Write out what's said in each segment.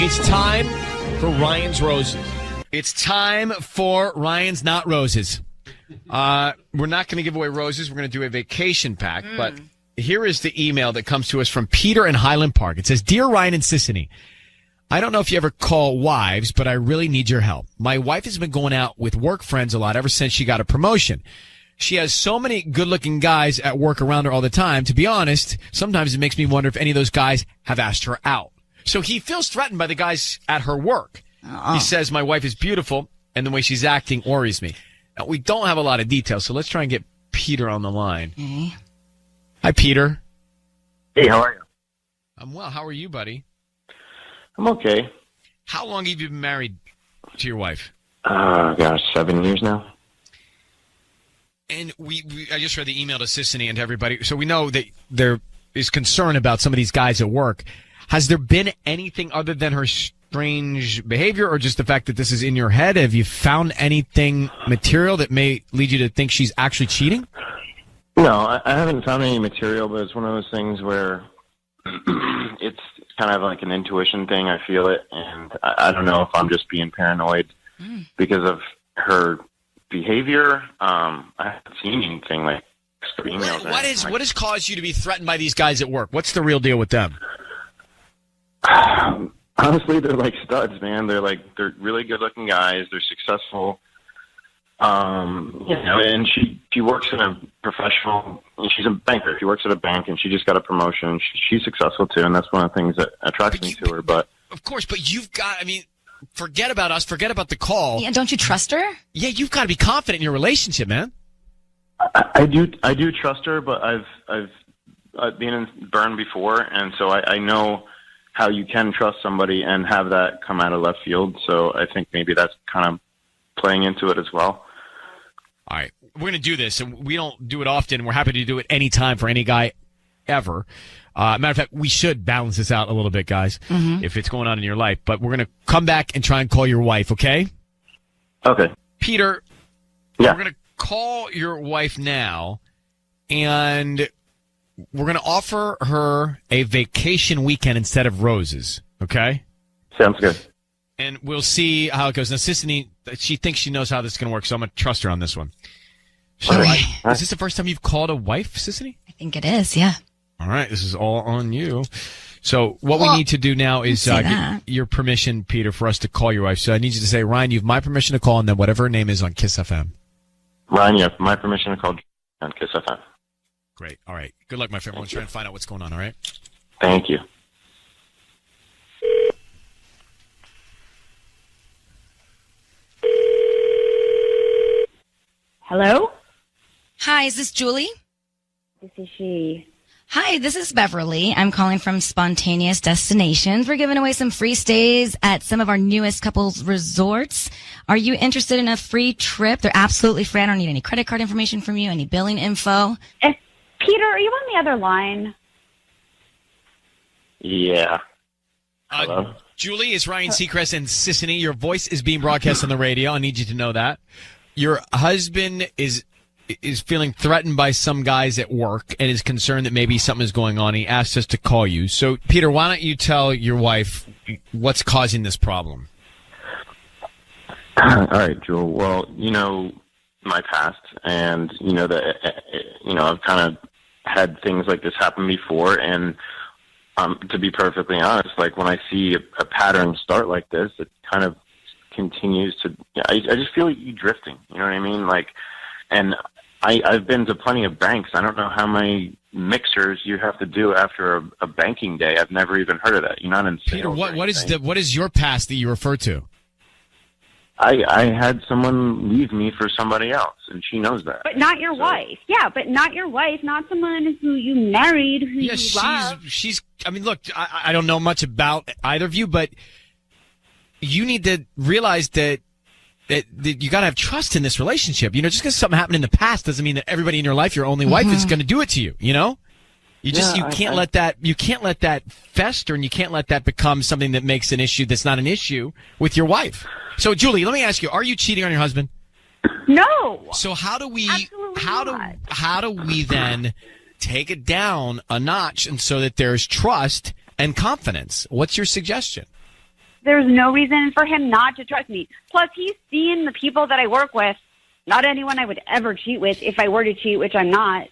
It's time for Ryan's Roses. It's time for Ryan's Not Roses. We're not going to give away roses. We're going to do a vacation pack. But here is the email that comes to us from Peter in Highland Park. It says, Dear Ryan and Sissany, I don't know if you ever call wives, but I really need your help. My wife has been going out with work friends a lot ever since she got a promotion. She has so many good-looking guys at work around her all the time. To be honest, sometimes it makes me wonder if any of those guys have asked her out. So he feels threatened by the guys at her work. He says, my wife is beautiful, and the way she's acting worries me. Now, we don't have a lot of details, so let's try and get Peter on the line. Okay. Hi, Peter. Hey, how are you? I'm well. How are you, buddy? I'm okay. How long have you been married to your wife? Gosh, 7 years now. And I just read the email to Sissany and to everybody, so we know that there is concern about some of these guys at work. Has there been anything other than her strange behavior or just the fact that this is in your head? Have you found anything material that may lead you to think she's actually cheating? No, I haven't found any material, but it's one of those things where it's kind of like an intuition thing. I feel it, and I don't know if I'm just being paranoid because of her behavior. I haven't seen anything like emails. What has caused you to be threatened by these guys at work? What's the real deal with them? Honestly, they're like studs, man. They're really good-looking guys. They're successful. And she works in a professional. She's a banker. She works at a bank, and she just got a promotion. She's successful too, and that's one of the things that attracts me to her. But of course, you've got. I mean, forget about us. Forget about the call. Yeah, don't you trust her? Yeah, you've got to be confident in your relationship, man. I do trust her, but I've been burned before, and so I know how you can trust somebody and have that come out of left field. So I think maybe that's kind of playing into it as well. All right. We're going to do this, and we don't do it often. We're happy to do it anytime for any guy ever. Matter of fact, we should balance this out a little bit, guys, if it's going on in your life. But we're going to come back and try and call your wife, okay? Okay. Peter, yeah. We're going to call your wife now, and we're going to offer her a vacation weekend instead of roses, okay? Sounds good. And we'll see how it goes. Now, Sissany, she thinks she knows how this is going to work, so I'm going to trust her on this one. So, is this the first time you've called a wife, Sissany? I think it is, yeah. All right, this is all on you. So what we need to do now is get your permission, Peter, for us to call your wife. So I need you to say, Ryan, you have my permission to call, and then whatever her name is on Kiss FM. Ryan, you have my permission to call on Kiss FM. Great. All right. Good luck, my friend. We'll try and find out what's going on, all right? Thank you. Hello? Hi, is this Julie? This is she. Hi, this is Beverly. I'm calling from Spontaneous Destinations. We're giving away some free stays at some of our newest couples resorts. Are you interested in a free trip? They're absolutely free. I don't need any credit card information from you, any billing info. Peter, are you on the other line? Yeah. Hello? Julie, it's Ryan Seacrest and Sissany. Your voice is being broadcast on the radio. I need you to know that. Your husband is feeling threatened by some guys at work and is concerned that maybe something is going on. He asked us to call you. So, Peter, why don't you tell your wife what's causing this problem? All right, Jewel. Well, you know my past, and you know that I've kind of had things like this happen before. And to be perfectly honest, like when I see a pattern start like this, it kind of continues to. I just feel like you drifting. You know what I mean? Like, and I've been to plenty of banks. I don't know how many mixers you have to do after a banking day. I've never even heard of that. You're not in sales. Peter, what is your past that you refer to? I had someone leave me for somebody else, and she knows that. But not your wife. Yeah, but not your wife, not someone who you married, who you love. I mean, look, I don't know much about either of you, but you need to realize that you got to have trust in this relationship. You know, just because something happened in the past doesn't mean that everybody in your life, your only wife, is going to do it to you. You know, you can't let that fester, and you can't let that become something that makes an issue that's not an issue with your wife. So, Julie, let me ask you: are you cheating on your husband? No. So how do we Absolutely not. then take it down a notch, and so that there's trust and confidence? What's your suggestion? there's no reason for him not to trust me. Plus, he's seen the people that I work with. Not anyone I would ever cheat with if I were to cheat, which I'm not.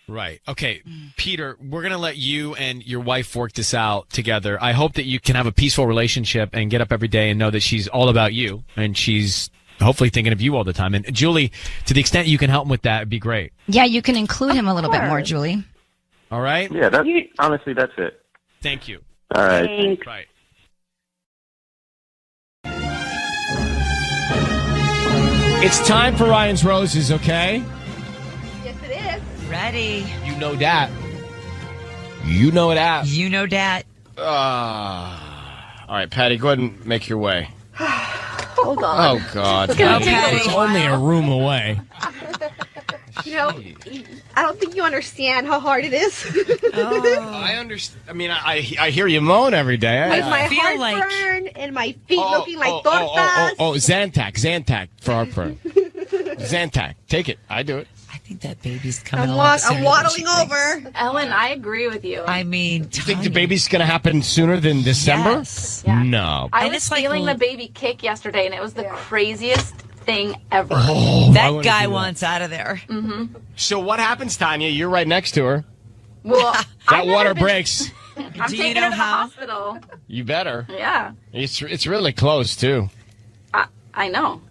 Right. Okay, Peter, we're going to let you and your wife work this out together. I hope that you can have a peaceful relationship and get up every day and know that she's all about you and she's hopefully thinking of you all the time. And Julie, to the extent you can help him with that, it'd be great. Yeah, you can include him a little bit more, Julie. All right? Yeah, honestly, that's it. Thank you. All right. Thanks. Right. It's time for Ryan's Roses, okay? Yes, it is. Ready. You know that. You know that. You know that. All right, Patty, go ahead and make your way. Hold on. Oh, God. Patty. It's only a room away. You know, I don't think you understand how hard it is. I understand. I mean, I hear you moan every day. With my feel heartburn and my feet looking like tortas. Zantac for heartburn. Zantac. Take it. I do it. I think that baby's coming I'm along. sooner than waddling she thinks. over. Ellen, I agree with you. I mean, You think the baby's going to happen sooner than December? Yes. Yeah. No. I And was it's like feeling l- the baby kick yesterday, and it was the craziest thing ever. Oh, I That wanna guy do that. wants out of there. So what happens, Tanya? You're right next to her. Well, That water breaks. I'm Do you taking know her to the how? hospital. You better. Yeah, It's really close, too. I know.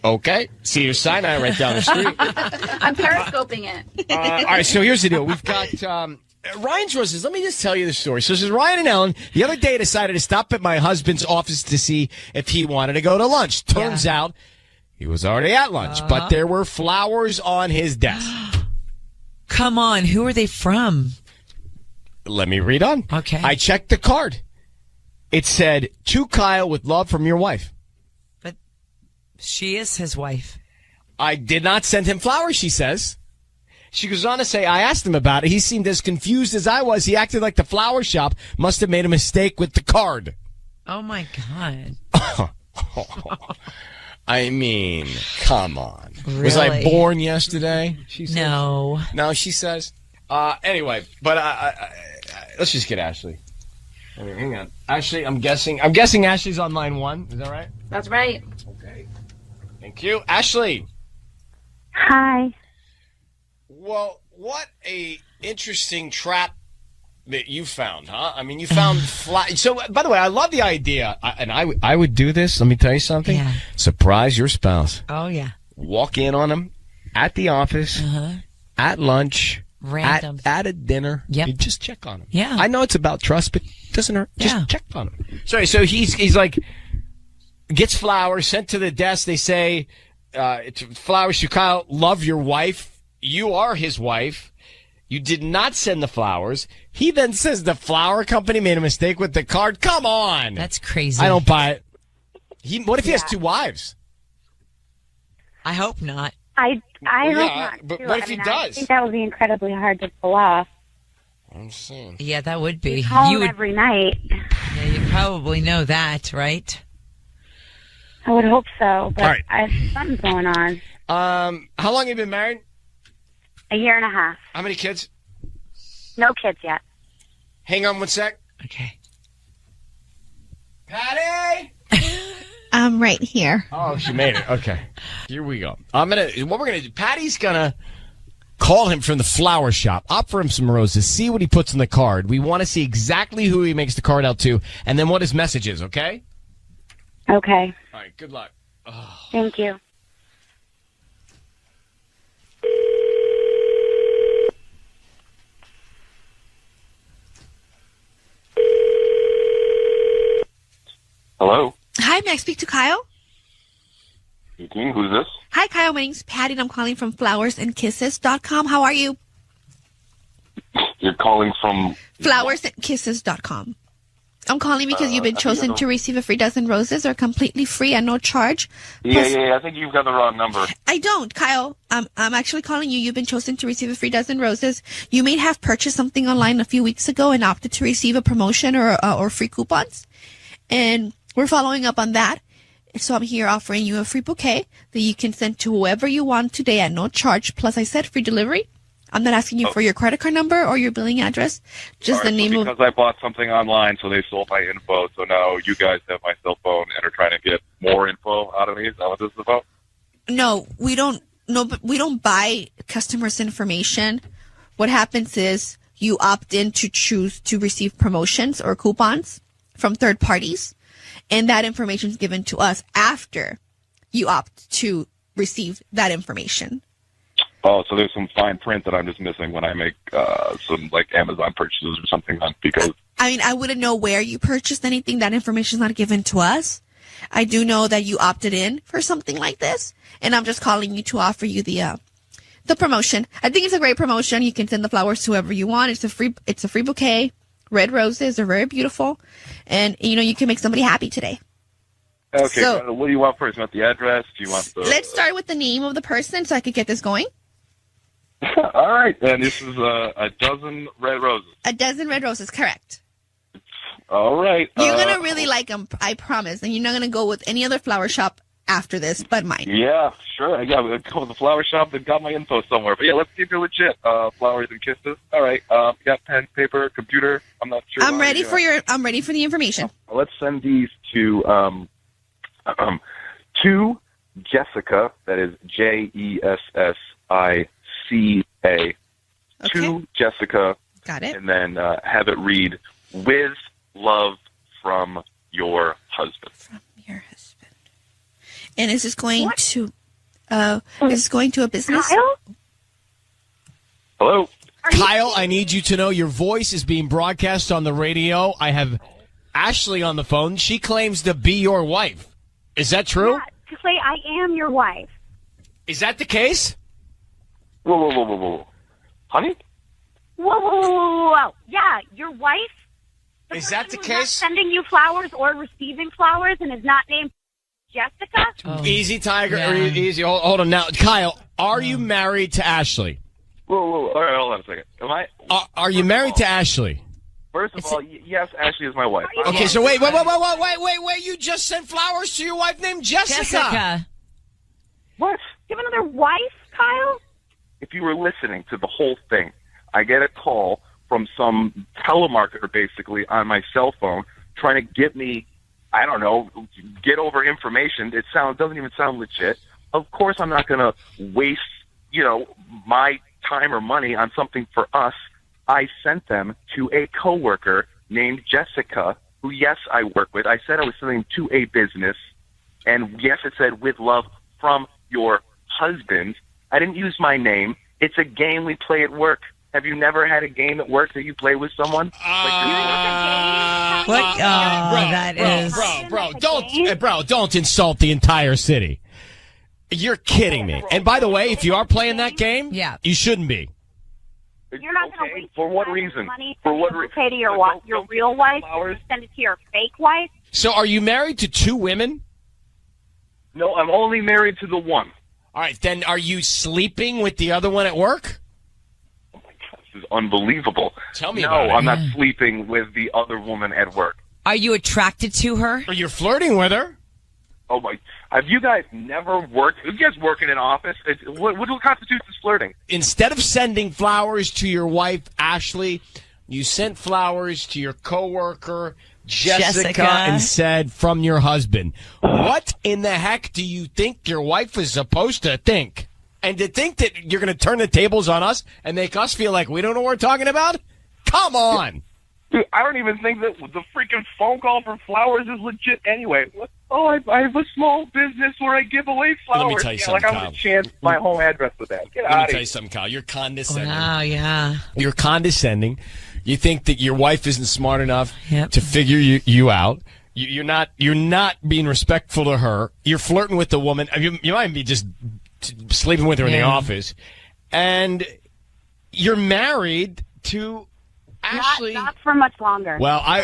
Okay. See your Sinai right down the street. I'm periscoping it. All right, so here's the deal. We've got Ryan's Roses. Let me just tell you the story. So this is Ryan and Ellen. The other day I decided to stop at my husband's office to see if he wanted to go to lunch. Turns out he was already at lunch, but there were flowers on his desk. Come on. Who are they from? Let me read on. Okay. I checked the card. It said, "To Kyle with love from your wife." But she is his wife. I did not send him flowers, she says. She goes on to say, I asked him about it. He seemed as confused as I was. He acted like the flower shop must have made a mistake with the card. Oh, my God. I mean, come on. Was I Really? born yesterday? She says. No. No, she says. Anyway, but let's just get Ashley. Hang on. Ashley, I'm guessing Ashley's on line 1. Is that right? That's right. Okay. Thank you. Ashley. Hi. Well, what a interesting trap that you found, huh? I mean, you found So, by the way, I love the idea, I would do this. Let me tell you something. Yeah. Surprise your spouse. Oh, yeah. Walk in on him at the office, at lunch, Random. at a dinner. Yep. You just check on him. Yeah. I know it's about trust, but it doesn't hurt. Just Yeah. check on him. Sorry, so he's like, gets flowers sent to the desk. They say, it's flowers to Kyle. Love your wife. You are his wife. You did not send the flowers. He then says the flower company made a mistake with the card. Come on. That's crazy. I don't buy it. What if he has 2 wives? I hope not. I Well, hope yeah, not. but too. what if I mean, he I does? think that would be incredibly hard to pull off. I'm saying. Yeah, that would be. Call You him would. every night. Yeah, you probably know that, right? I would hope so, but All right. something's going on. How long have you been married? A year and a half. How many kids? No kids yet. Hang on one sec. Okay. Patty! I'm right here. Oh, she made it. Okay. Here we go. What we're going to do, Patty's going to call him from the flower shop, offer him some roses, see what he puts on the card. We want to see exactly who he makes the card out to, and then what his message is, okay? Okay. All right, good luck. Thank you. Hello. Hi, may I speak to Kyle? Speaking. Who's this? Hi, Kyle. My name's Patty, and I'm calling from flowersandkisses.com. How are you? You're calling from... Flowersandkisses.com. I'm calling because you've been chosen to receive a free dozen roses. They're completely free and no charge. Yeah. I think you've got the wrong number. I don't, Kyle. I'm actually calling you. You've been chosen to receive a free dozen roses. You may have purchased something online a few weeks ago and opted to receive a promotion or free coupons. And we're following up on that. So I'm here offering you a free bouquet that you can send to whoever you want today at no charge. Plus, I said free delivery. I'm not asking you for your credit card number or your billing address, just the name because I bought something online, so they stole my info. So now you guys have my cell phone and are trying to get more info out of me. Is that what this is about? No, we don't. No, but we don't buy customers' information. What happens is you opt in to choose to receive promotions or coupons from third parties, and that information is given to us after you opt to receive that information. Oh, so there's some fine print that I'm just missing when I make some like Amazon purchases or something. Because I mean, I wouldn't know where you purchased anything. That information is not given to us. I do know that you opted in for something like this, and I'm just calling you to offer you the promotion. I think it's a great promotion. You can send the flowers to whoever you want. It's a free bouquet. Red roses are very beautiful, and you can make somebody happy today. Okay, so, what do you want first? You want the address? Do you want the? Let's start with the name of the person so I could get this going. All right, and this is a dozen red roses. A dozen red roses, correct. All right. You're going to really like them, I promise. And you're not going to go with any other flower shop after this but mine. Yeah, sure. I got to go to the flower shop. They've got my info somewhere. But yeah, let's see if you're legit. Flowers and kisses. All right. You got pen, paper, computer. I'm not sure. I'm ready for the information. Let's send these to Jessica. That is Jessica. Okay. To Jessica. Got it. And then have it read, with love from your husband. From your husband. And is this going to a business? Kyle? Hello? Kyle, I need you to know your voice is being broadcast on the radio. I have Ashley on the phone. She claims to be your wife. Is that true? Yeah, to say I am your wife. Is that the case? Whoa. Honey? Whoa. Yeah, your wife? Is that the Not case? sending you flowers or receiving flowers and is not named Jessica? Oh. Easy, Tiger. Yeah. Easy. Hold on now. Kyle, are you married to Ashley? Whoa. All right, hold on a second. Am I? Are you married to Ashley? First of all, yes, Ashley is my wife. Okay, so wait. You just sent flowers to your wife named Jessica. What? You have another wife, Kyle? If you were listening to the whole thing, I get a call from some telemarketer basically on my cell phone trying to get me, I don't know, get over information. Doesn't even sound legit. Of course I'm not going to waste, my time or money on something for us. I sent them to a coworker named Jessica, who, yes, I work with. I said I was sending to a business, and yes, it said with love from your husband. I didn't use my name. It's a game we play at work. Have you never had a game at work that you play with someone? Don't insult the entire city. You're kidding me. And by the way, if you are playing that game, you shouldn't be. You're not going to waste for what reason? Money For what reason? Pay to your real wife, and send it to your fake wife. So, are you married to two women? No, I'm only married to the one. All right, then are you sleeping with the other one at work? Oh my God, this is unbelievable. Tell me about it. No, I'm not sleeping with the other woman at work. Are you attracted to her? Or you're flirting with her? Oh my! Have you guys never worked? You guys work in an office? What constitutes as flirting? Instead of sending flowers to your wife, Ashley, you sent flowers to your coworker, Jessica, and said, from your husband. What in the heck do you think your wife is supposed to think? And to think that you're going to turn the tables on us and make us feel like we don't know what we're talking about? Come on. Dude, I don't even think that the freaking phone call for flowers is legit anyway. Oh, I have a small business where I give away flowers. Let me tell you something, like I would chance my home address with that. Get Let out me of tell here. you something, Kyle. You're condescending. Wow, yeah. You're condescending. You think that your wife isn't smart enough Yep. to figure you out. You're not being respectful to her. You're flirting with the woman. You might be just sleeping with her in the office. And you're married to Ashley. Not for much longer. Well, I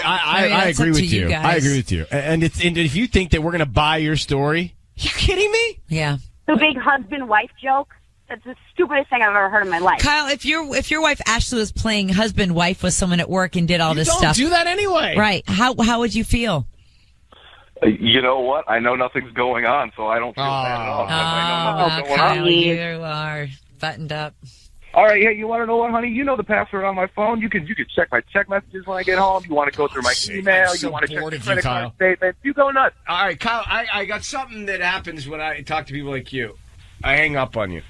that's agree up to with you you. guys. I agree with you. And if you think that we're going to buy your story, you kidding me? Yeah. The big husband-wife joke. That's the stupidest thing I've ever heard in my life. Kyle, if your wife Ashley was playing husband-wife with someone at work and did all this Don't stuff. do that anyway. Right. How would you feel? You know what? I know nothing's going on, so I don't feel bad at all. I know nothing's going on. Kyle, you are buttoned up. All right, hey, you want to know what, honey? You know the password on my phone. You can check my text messages when I get home. You want to go through my email. So you want to check bored the of you, credit Kyle. card statement. You go nuts. All right, Kyle, I got something that happens when I talk to people like you. I hang up on you.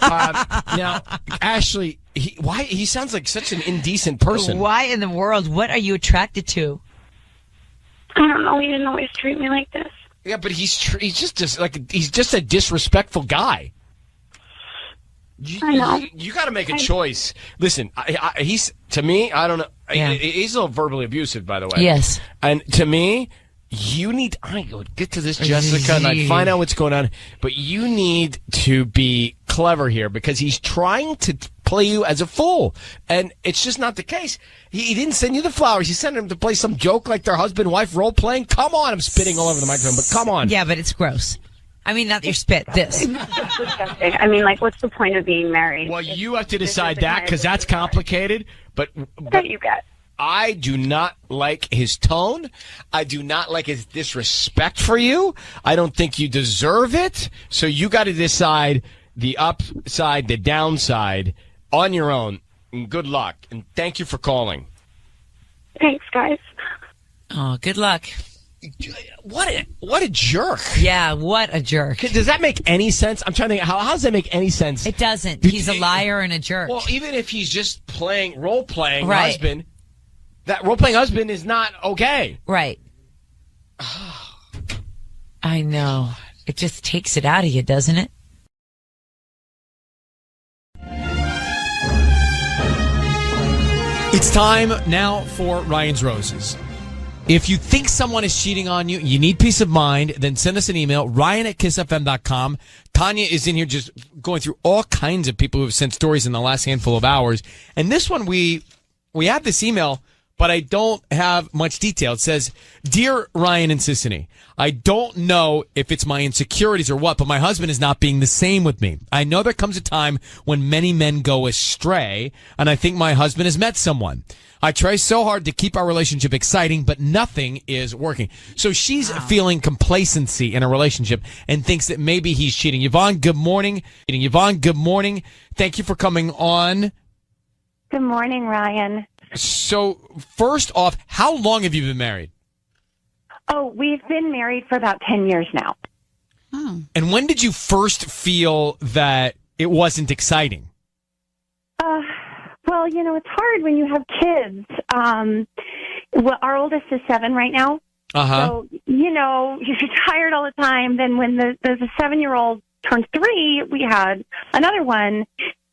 Now, Ashley, he sounds like such an indecent person. Why in the world? What are you attracted to? I don't know. He didn't always treat me like this. Yeah, but he's just a disrespectful guy. I know. You got to make a choice. Listen, he's to me. I don't know. Yeah. He's a little verbally abusive, by the way. Yes. And to me, you need. I would get to this, Jessica, and I find out what's going on. But you need to be clever here because he's trying to play you as a fool, and it's just not the case. He didn't send you the flowers. He sent him to play some joke like their husband-wife role playing. Come on, I'm spitting all over the microphone, but come on. Yeah, but it's gross. I mean, not your spit. This. Disgusting. I mean, like, what's the point of being married? Well, you have to decide that because that's complicated. But That you get. I do not like his tone. I do not like his disrespect for you. I don't think you deserve it. So you got to decide the upside, the downside on your own. And good luck. And thank you for calling. Thanks, guys. Oh, good luck. What a jerk. Yeah, what a jerk. Does that make any sense? I'm trying to think. How does that make any sense? It doesn't. He's a liar and a jerk. Well, even if he's just role-playing Right. husband, that role-playing husband is not okay. Right. I know. It just takes it out of you, doesn't it? It's time now for Ryan's Roses. If you think someone is cheating on you, you need peace of mind, then send us an email, ryan@kissfm.com. Tanya is in here just going through all kinds of people who have sent stories in the last handful of hours. And this one, we have this email, but I don't have much detail. It says, Dear Ryan and Sissany, I don't know if it's my insecurities or what, but my husband is not being the same with me. I know there comes a time when many men go astray, and I think my husband has met someone. I try so hard to keep our relationship exciting, but nothing is working. So she's feeling complacency in a relationship and thinks that maybe he's cheating. Yvonne, good morning. Yvonne, good morning. Thank you for coming on. Good morning, Ryan. So first off, how long have you been married? Oh, we've been married for about 10 years now. And when did you first feel that it wasn't exciting? Well, you know, it's hard when you have kids. Well, our oldest is 7 right now. Uh-huh. So, you know, you're tired all the time. Then when the 7-year-old turned 3, we had another one.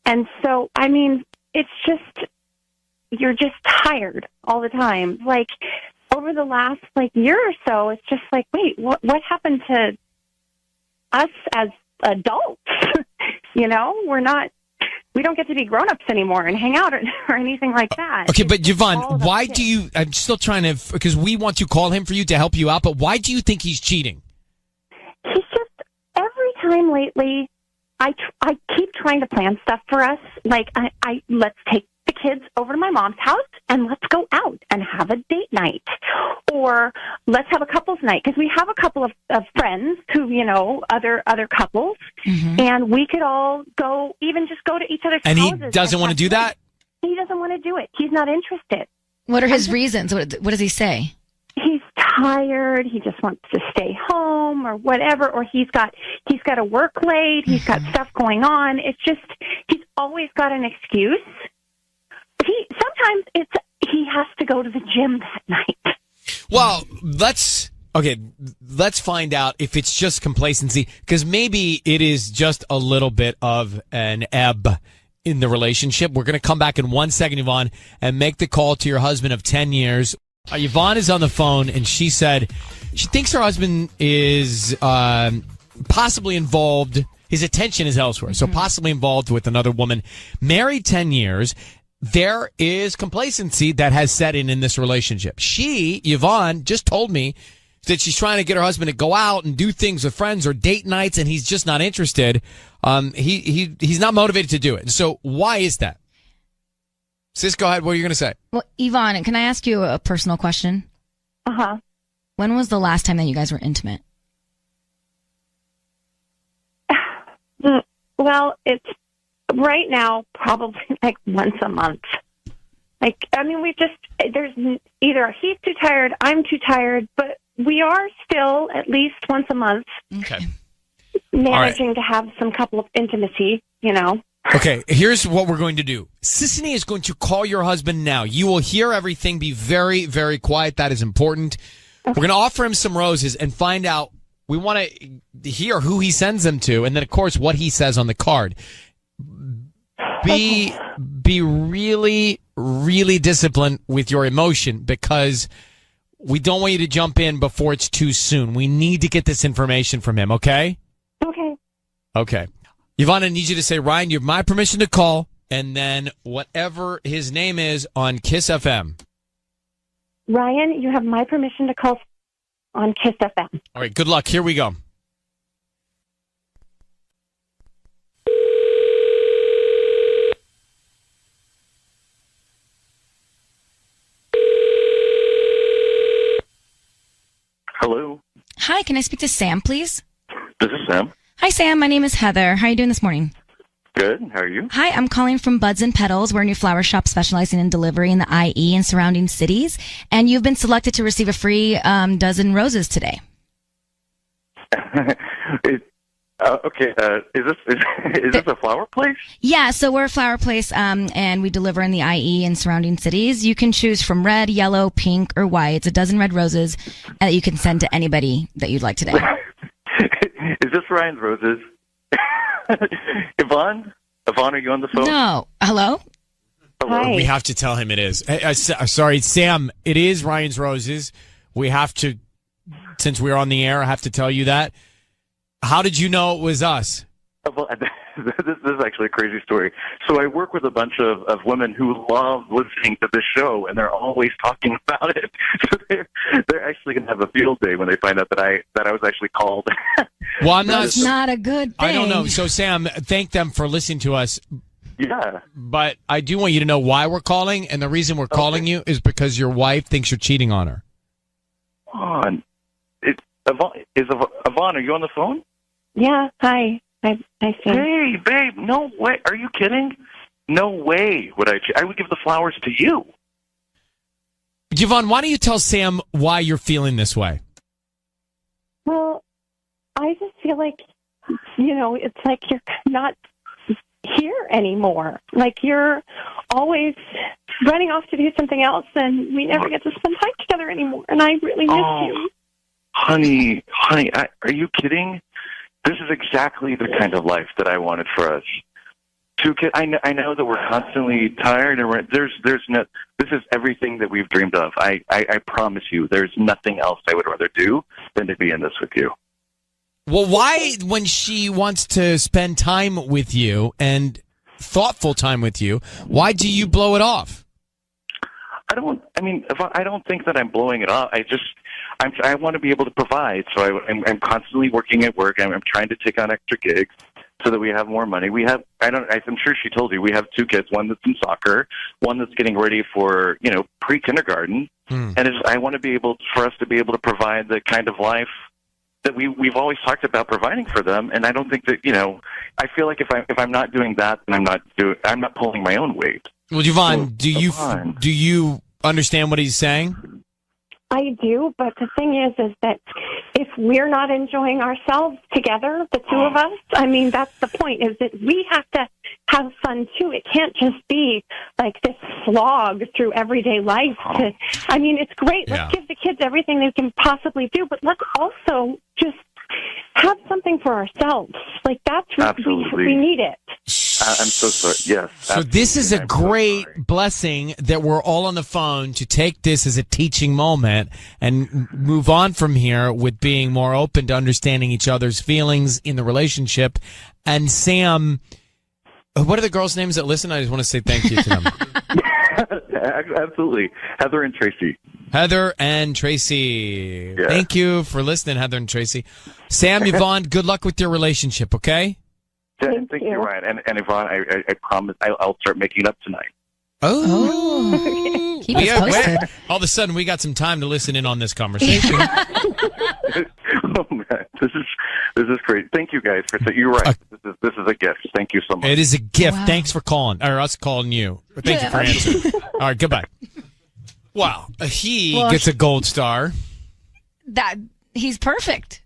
And so, I mean, it's just, you're just tired all the time. Like, over the last, year or so, it's just like, wait, what happened to us as adults? You know, we don't get to be grown-ups anymore and hang out or anything like that. Okay, but Yvonne, why do you, I'm still trying to, because we want to call him for you to help you out, but why do you think he's cheating? He's just, every time lately, I keep trying to plan stuff for us. Like, let's take the kids over to my mom's house and let's go out and have a date night. Or let's have a couples night, because we have a couple of friends who, you know, other couples, and we could all go, even just go to each other's And houses. he doesn't want to do that? He doesn't want to do it. He's not interested. What are his reasons? What does he say? He's tired. He just wants to stay home or whatever. Or he's got to work late. He's got stuff going on. It's just, he's always got an excuse. Sometimes he has to go to the gym that night. Well, let's find out if it's just complacency, because maybe it is just a little bit of an ebb in the relationship. We're going to come back in 1 second, Yvonne, and make the call to your husband of 10 years. Yvonne is on the phone, and she said she thinks her husband is possibly involved. His attention is elsewhere, so possibly involved with another woman. Married 10 years. There is complacency that has set in this relationship. Yvonne, just told me that she's trying to get her husband to go out and do things with friends or date nights, and he's just not interested. He's not motivated to do it. So why is that? Sis, go ahead. What are you going to say? Well, Yvonne, can I ask you a personal question? Uh-huh. When was the last time that you guys were intimate? Well, it's right now, probably like once a month. Like, I mean, there's either he's too tired, I'm too tired, but we are still at least once a month Okay. managing to have some couple of intimacy, you know. Okay, here's what we're going to do. Sissany is going to call your husband now. You will hear everything. Be very, very quiet. That is important. Okay. We're going to offer him some roses and find out. We want to hear who he sends them to, and then, of course, what he says on the card. Be really, really disciplined with your emotion, because we don't want you to jump in before it's too soon. We need to get this information from him, okay? Okay. Okay. Yvonne, I need you to say, Ryan, you have my permission to call, and then whatever his name is on Kiss FM. Ryan, you have my permission to call on Kiss FM. All right, good luck. Here we go. Hello, Hi, can I speak to Sam, please? this is Sam. Hi, Sam. My name is Heather. How are you doing this morning? Good. How are you? Hi, I'm calling from Buds and Petals. We're a new flower shop specializing in delivery in the IE and surrounding cities. And you've been selected to receive a free dozen roses today. Okay. Is this a flower place? Yeah, so we're a flower place, and we deliver in the IE and surrounding cities. You can choose from red, yellow, pink, or white. It's a dozen red roses that you can send to anybody that you'd like today. Is this Ryan's Roses? Yvonne, are you on the phone? No. Hello? Hi. We have to tell him it is. Sorry, Sam, it is Ryan's Roses. We have to, since we're on the air, I have to tell you that. How did you know it was us? Well, this is actually a crazy story. So I work with a bunch of women who love listening to this show, and they're always talking about it. So they're actually going to have a field day when they find out that I was actually called. Well, I'm not. That's not a good thing. I don't know. So, Sam, thank them for listening to us. Yeah. But I do want you to know why we're calling, and the reason we're calling you is because your wife thinks you're cheating on her. Yvonne, Yvonne, are you on the phone? Yeah. Hi. I see. Hey, babe, no way. Are you kidding? No way would I would give the flowers to you. Yvonne, why don't you tell Sam why you're feeling this way? Well, I just feel like, it's like you're not here anymore. Like you're always running off to do something else, and we never get to spend time together anymore. And I really miss you. Honey, are you kidding? This is exactly the kind of life that I wanted for us. Two kids. I know that we're constantly tired, and this is everything that we've dreamed of. I promise you, there's nothing else I would rather do than to be in this with you. Well, why, when she wants to spend time with you and thoughtful time with you, why do you blow it off? I don't think that I'm blowing it off. I want to be able to provide, so I'm constantly working at work. I'm trying to take on extra gigs so that we have more money. I'm sure she told you, we have two kids, one that's in soccer, one that's getting ready for, pre-kindergarten. And I want to be able, for us to be able to provide the kind of life that we've always talked about providing for them. And I don't think that, I feel like if I'm not doing that, then I'm not pulling my own weight. Well, Yvonne, do you understand what he's saying? I do, but the thing is that if we're not enjoying ourselves together, the two of us, that's the point, is that we have to have fun too. It can't just be like this slog through everyday life. It's great. Let's give the kids everything they can possibly do, but let's also just have something for ourselves. Like, that's what we need it. I'm so sorry. Yes. So this is a great blessing that we're all on the phone to take this as a teaching moment and move on from here with being more open to understanding each other's feelings in the relationship. And Sam, what are the girls' names that listen? I just want to say thank you to them. Absolutely. Heather and Tracy. Heather and Tracy. Yeah. Thank you for listening, Heather and Tracy. Sam, Yvonne, good luck with your relationship, okay? Thank you, Ryan. And Yvonne, I promise I'll start making it up tonight. Oh. Keep us posted. All of a sudden, we got some time to listen in on this conversation. Oh man, this is great. Thank you guys for. You're right. This is a gift. Thank you so much. It is a gift. Wow. Thanks for calling, or us calling you. Thank you for answering. All right, goodbye. Wow, he gets a gold star. That he's perfect.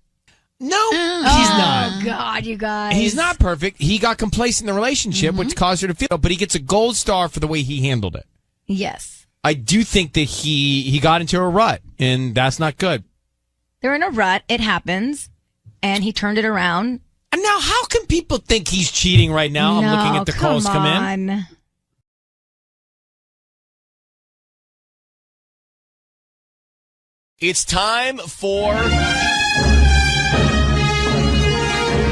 No, he's not. Oh God, you guys. He's not perfect. He got complacent in the relationship, which caused her to feel. But he gets a gold star for the way he handled it. Yes. I do think that he got into a rut, and that's not good. They're in a rut. It happens, and he turned it around. And now, how can people think he's cheating right now? I'm looking at the calls come in. It's time for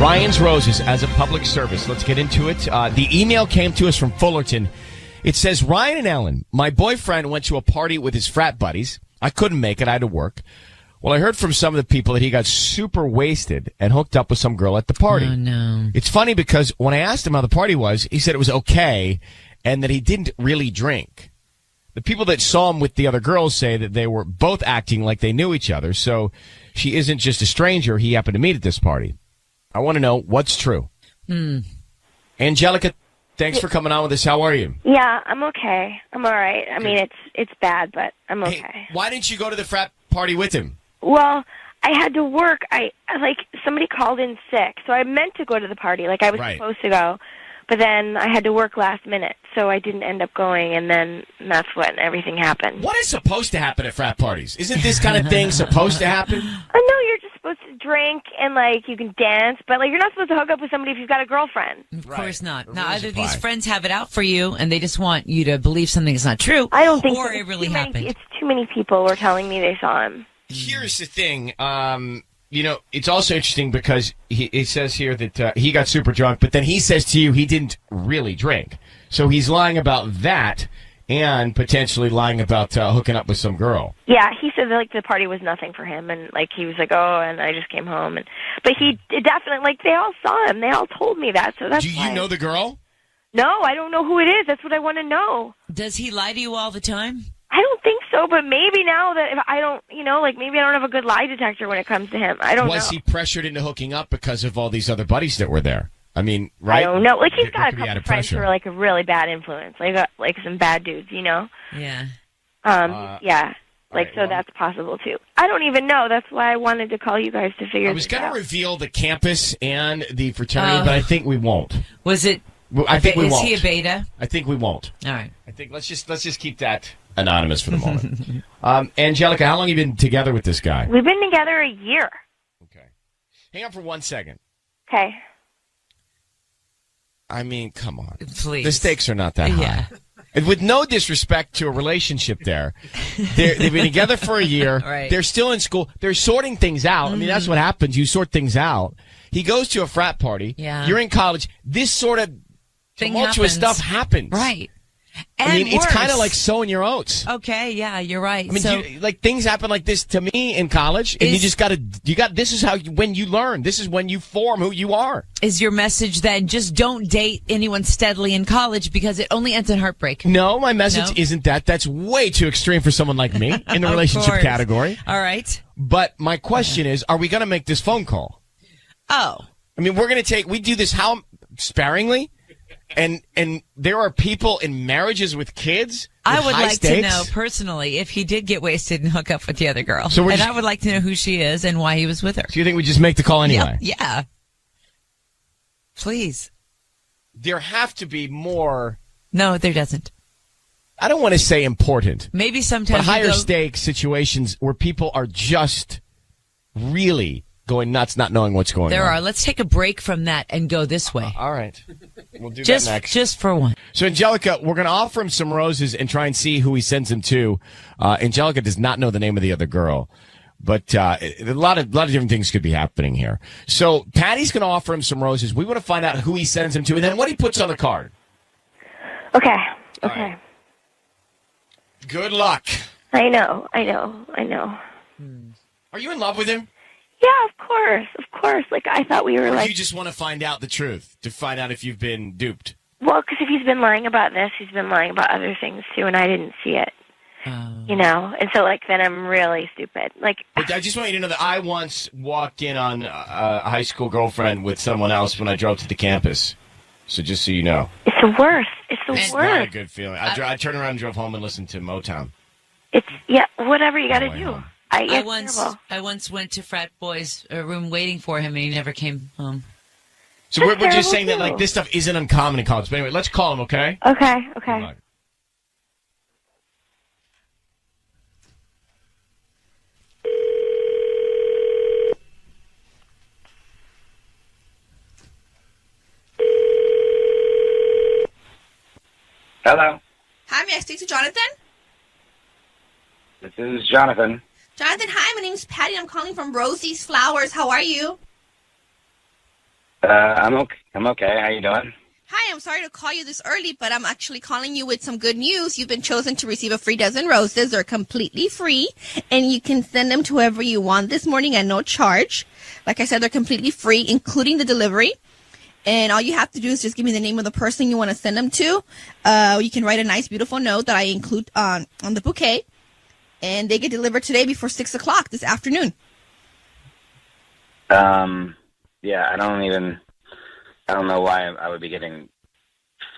Ryan's Roses as a public service. Let's get into it. The email came to us from Fullerton. It says, Ryan and Ellen, my boyfriend went to a party with his frat buddies. I couldn't make it. I had to work. Well, I heard from some of the people that he got super wasted and hooked up with some girl at the party. Oh, no. It's funny because when I asked him how the party was, he said it was okay and that he didn't really drink. The people that saw him with the other girls say that they were both acting like they knew each other. So she isn't just a stranger he happened to meet at this party. I want to know what's true. Angelica, thanks for coming on with us. How are you? Yeah, I'm okay. I'm all right. I mean, it's bad, but I'm okay. Hey, why didn't you go to the frat party with him? Well, I had to work. I somebody called in sick, so I meant to go to the party. Like I was supposed to go, but then I had to work last minute, so I didn't end up going, and then that's when everything happened. What is supposed to happen at frat parties? Isn't this kind of thing supposed to happen? I know you're just supposed to drink and like you can dance, but like you're not supposed to hook up with somebody if you've got a girlfriend. Of course not. Now, either these friends have it out for you, and they just want you to believe something is not true. I don't think or so. it really happened. It's too many people were telling me they saw him. Here's the thing. It's also interesting because it says here that he got super drunk, but then he says to you he didn't really drink. So he's lying about that and potentially lying about hooking up with some girl. Yeah, he said that, like, the party was nothing for him, and like he was like, oh, and I just came home, but he definitely, like, they all saw him. They all told me that, so that's. Do you know the girl? No, I don't know who it is. That's what I want to know. Does he lie to you all the time? I don't think so, but maybe now that if I don't, maybe I don't have a good lie detector when it comes to him. I don't know. Was he pressured into hooking up because of all these other buddies that were there? I mean, right? I don't know. Like, he's got a couple of friends who are, like, a really bad influence. Like some bad dudes, Yeah. Yeah. Like, right, so that's possible, too. I don't even know. That's why I wanted to call you guys to figure this out. I was going to reveal the campus and the fraternity, but I think we won't. Was it? I think we won't. Is he a beta? I think we won't. All right. I think let's just keep that anonymous for the moment. Angelica, how long have you been together with this guy? We've been together a year. Okay. Hang on for 1 second. Okay. I mean, come on. Please. The stakes are not that high. Yeah. And with no disrespect to a relationship there, they've been together for a year. Right. They're still in school. They're sorting things out. I mean, that's what happens. You sort things out. He goes to a frat party. Yeah. You're in college. This sort of tumultuous stuff happens. Right. I mean, it's kind of worse. like sowing your oats. Okay, yeah, you're right. I mean, so, things happen like this to me in college, and you got, this is when you learn. This is when you form who you are. Is your message then just don't date anyone steadily in college because it only ends in heartbreak? No, my message isn't that. That's way too extreme for someone like me in the relationship category. All right. But my question is, are we going to make this phone call? Oh. I mean, we do this how sparingly? And there are people in marriages with kids. I would like stakes. to know personally if he did get wasted and hook up with the other girl. So I would like to know who she is and why he was with her. So you think we just make the call anyway? Yep. Yeah. Please. There have to be more. No, there doesn't. I don't want to say important. Maybe sometimes. But higher stakes situations where people are just really going nuts, not knowing what's going on. There are. Let's take a break from that and go this way. All right. We'll do that next. Just for one. So, Angelica, we're going to offer him some roses and try and see who he sends them to. Angelica does not know the name of the other girl, but a lot of different things could be happening here. So, Patty's going to offer him some roses. We want to find out who he sends them to and then what he puts on the card. Okay. Right. Good luck. I know. Are you in love with him? Yeah, of course. Like, I thought we were or like. you just want to find out the truth, to find out if you've been duped? Well, because if he's been lying about this, he's been lying about other things too, and I didn't see it. You know, and so like then I'm really stupid. Like, But I just want you to know that I once walked in on a high school girlfriend with someone else when I drove to the campus. So just so you know. It's the worst. It's the It's worst. not a good feeling. I turned around and drove home and listened to Motown. It's, whatever you got to do. I once went to frat boy's room waiting for him, and he never came home. So we're just saying that like this stuff isn't uncommon in college. But anyway, let's call him, okay? Okay. Hello. Hi, may I speak to Jonathan? This is Jonathan. Jonathan, hi, my name's Patty. I'm calling from Rosie's Flowers. How are you? I'm okay. How you doing? Hi, I'm sorry to call you this early, but I'm actually calling you with some good news. You've been chosen to receive a free dozen roses. They're completely free, and you can send them to whoever you want this morning at no charge. Like I said, they're completely free, including the delivery. And all you have to do is just give me the name of the person you want to send them to. You can write a nice, beautiful note that I include on the bouquet. And they get delivered today before 6 o'clock this afternoon. Yeah, I don't know why I would be getting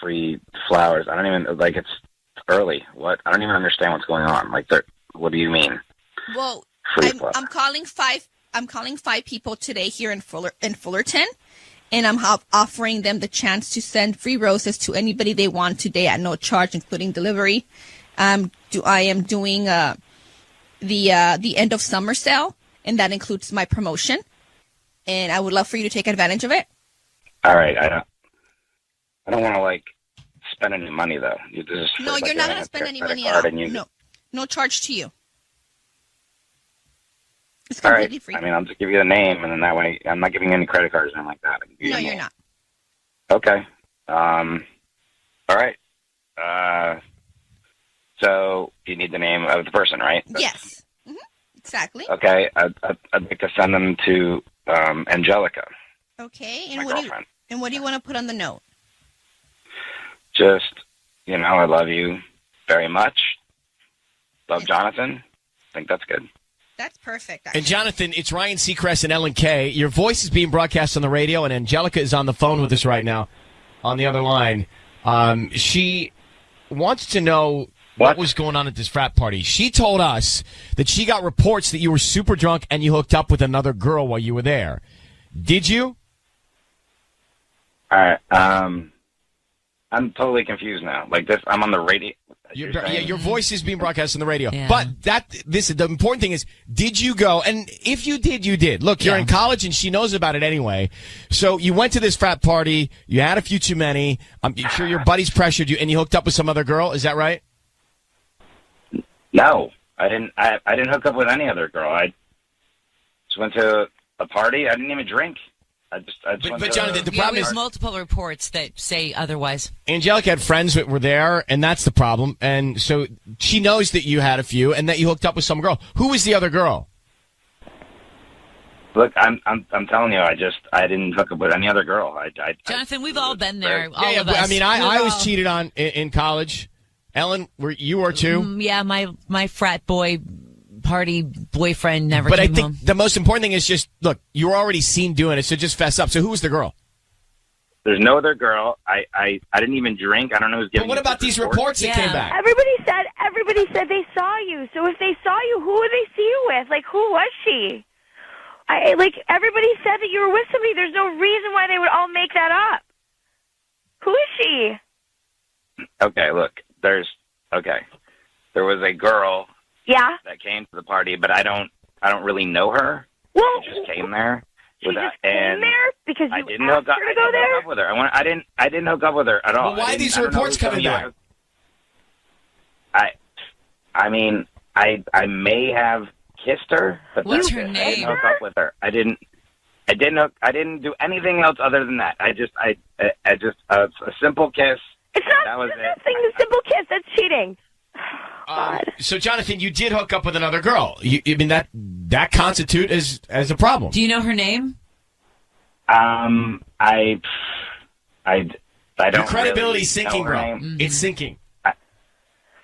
free flowers. I don't even, like, it's early. What? I don't even understand what's going on. Like, what do you mean? Well, I'm calling five people today here in Fullerton. And I'm offering them the chance to send free roses to anybody they want today at no charge, including delivery. I am doing the end of summer sale, and that includes my promotion. And I would love for you to take advantage of it. All right, I don't want to like spend any money though. You're not going to spend any money at all. No charge to you. It's completely free. I mean, I'll just give you the name, and then that way I'm not giving you any credit cards or anything like that. No, you're not. Okay. All right. So you need the name of the person, right? Yes. Mm-hmm. Exactly. Okay. I'd like to send them to Angelica. Okay. And what do you want to put on the note? Just, I love you very much. Love, Jonathan. I think that's good. That's perfect. Actually. And Jonathan, it's Ryan Seacrest and Ellen Kay. Your voice is being broadcast on the radio, and Angelica is on the phone with us right now on the other line. She wants to know what was going on at this frat party. She told us that she got reports that you were super drunk and you hooked up with another girl while you were there. Did you? All right. I'm totally confused now. Like this, I'm on the radio. Your voice is being broadcast on the radio. Yeah. But the important thing is, did you go? And if you did, you did. Look, you're in college and she knows about it anyway. So you went to this frat party. You had a few too many. I'm sure your buddies pressured you and you hooked up with some other girl. Is that right? No, I didn't. I didn't hook up with any other girl. I just went to a party. I didn't even drink. But Jonathan, the problem is there's multiple reports that say otherwise. Angelica had friends that were there, and that's the problem. And so she knows that you had a few and that you hooked up with some girl. Who was the other girl? Look, I'm telling you, I didn't hook up with any other girl. Jonathan, we've all been there. All of us. us. I mean, I was cheated on in college. Ellen, you were too? Yeah, my frat boy party boyfriend never came home. But I think the most important thing is just, look, you were already seen doing it, so just fess up. So who was the girl? There's no other girl. I didn't even drink. I don't know who's giving. But what about these reports that came back? Everybody said they saw you. So if they saw you, who would they see you with? Like, who was she? Everybody said that you were with somebody. There's no reason why they would all make that up. Who is she? Okay, look. There was a girl. Yeah. That came to the party, but I don't really know her. Well, she just came there. Came there because you didn't asked her to go there? Hook up with her. I didn't hook up with her at all. Well, why are these reports coming back? I mean, I may have kissed her, but what's her name? I didn't hook up with her. I didn't do anything else other than that. I just a simple kiss. It's not. That was nothing. A simple kiss. That's cheating. So, Jonathan, you did hook up with another girl. I mean, that constitute as a problem. Do you know her name? I don't. Your credibility's really sinking, bro. Mm-hmm. It's sinking.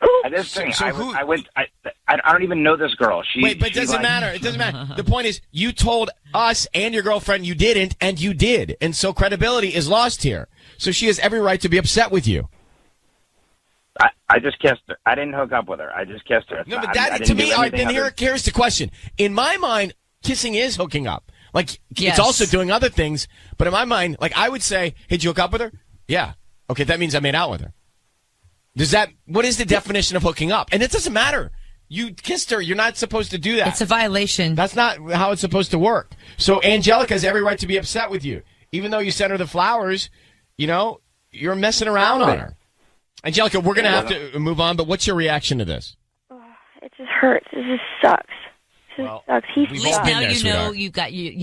Who This thing, So I don't even know this girl. Wait, but it doesn't matter. It doesn't matter. The point is, you told us and your girlfriend you didn't, and you did. And so credibility is lost here. So she has every right to be upset with you. I just kissed her. I didn't hook up with her. I just kissed her. No, but that, to me, all right, then here's the question. In my mind, kissing is hooking up. Like, it's also doing other things. But in my mind, like, I would say, hey, did you hook up with her? Yeah. Okay, that means I made out with her. What is the definition of hooking up? And it doesn't matter. You kissed her. You're not supposed to do that. It's a violation. That's not how it's supposed to work. So Angelica has every right to be upset with you. Even though you sent her the flowers, you're messing around on her. Angelica, we're going to have to move on, but what's your reaction to this? It just hurts. It just sucks. Sucks. At least now you know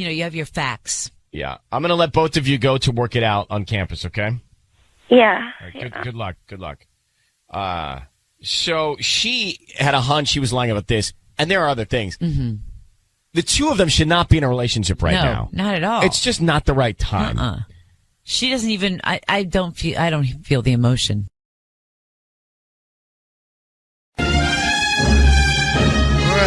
you have your facts. Yeah. I'm going to let both of you go to work it out on campus, okay? Yeah. Right, good luck. Good luck. So she had a hunch she was lying about this, and there are other things. Mm-hmm. The two of them should not be in a relationship right now. Not at all. It's just not the right time. She doesn't even. I don't feel the emotion. All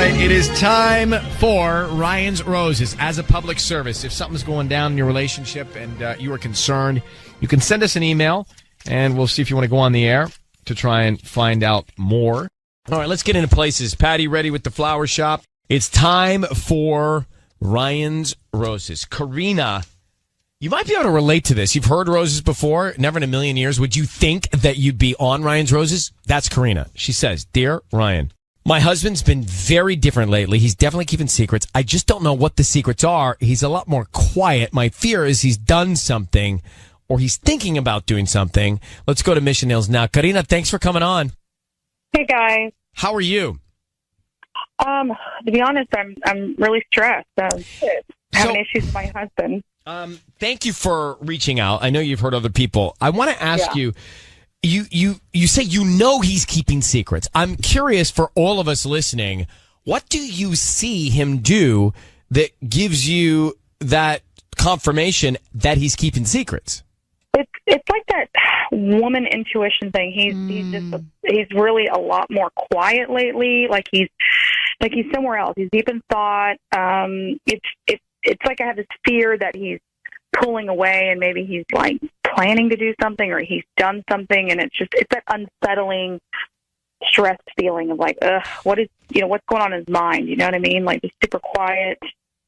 right, it is time for Ryan's Roses as a public service. If something's going down in your relationship and you are concerned, you can send us an email, and we'll see if you want to go on the air to try and find out more. All right, let's get into places. Patty, ready with the flower shop? It's time for Ryan's Roses. Karina, you might be able to relate to this. You've heard roses before. Never in a million years would you think that you'd be on Ryan's Roses. That's Karina. She says, Dear Ryan, my husband's been very different lately. He's definitely keeping secrets. I just don't know what the secrets are. He's a lot more quiet. My fear is he's done something or he's thinking about doing something. Let's go to Mission Hills now. Karina, thanks for coming on. Hey, guys. How are you? To be honest, I'm really stressed. Having issues with my husband. Thank you for reaching out. I know you've heard other people. I want to ask you, you say he's keeping secrets. I'm curious for all of us listening, what do you see him do that gives you that confirmation that he's keeping secrets? It's like that woman intuition thing. He's really a lot more quiet lately. Like he's somewhere else. He's deep in thought. It's like I have this fear that he's pulling away and maybe he's like planning to do something or he's done something, and it's that unsettling, stressed feeling of like, what's going on in his mind? You know what I mean? Like, just super quiet,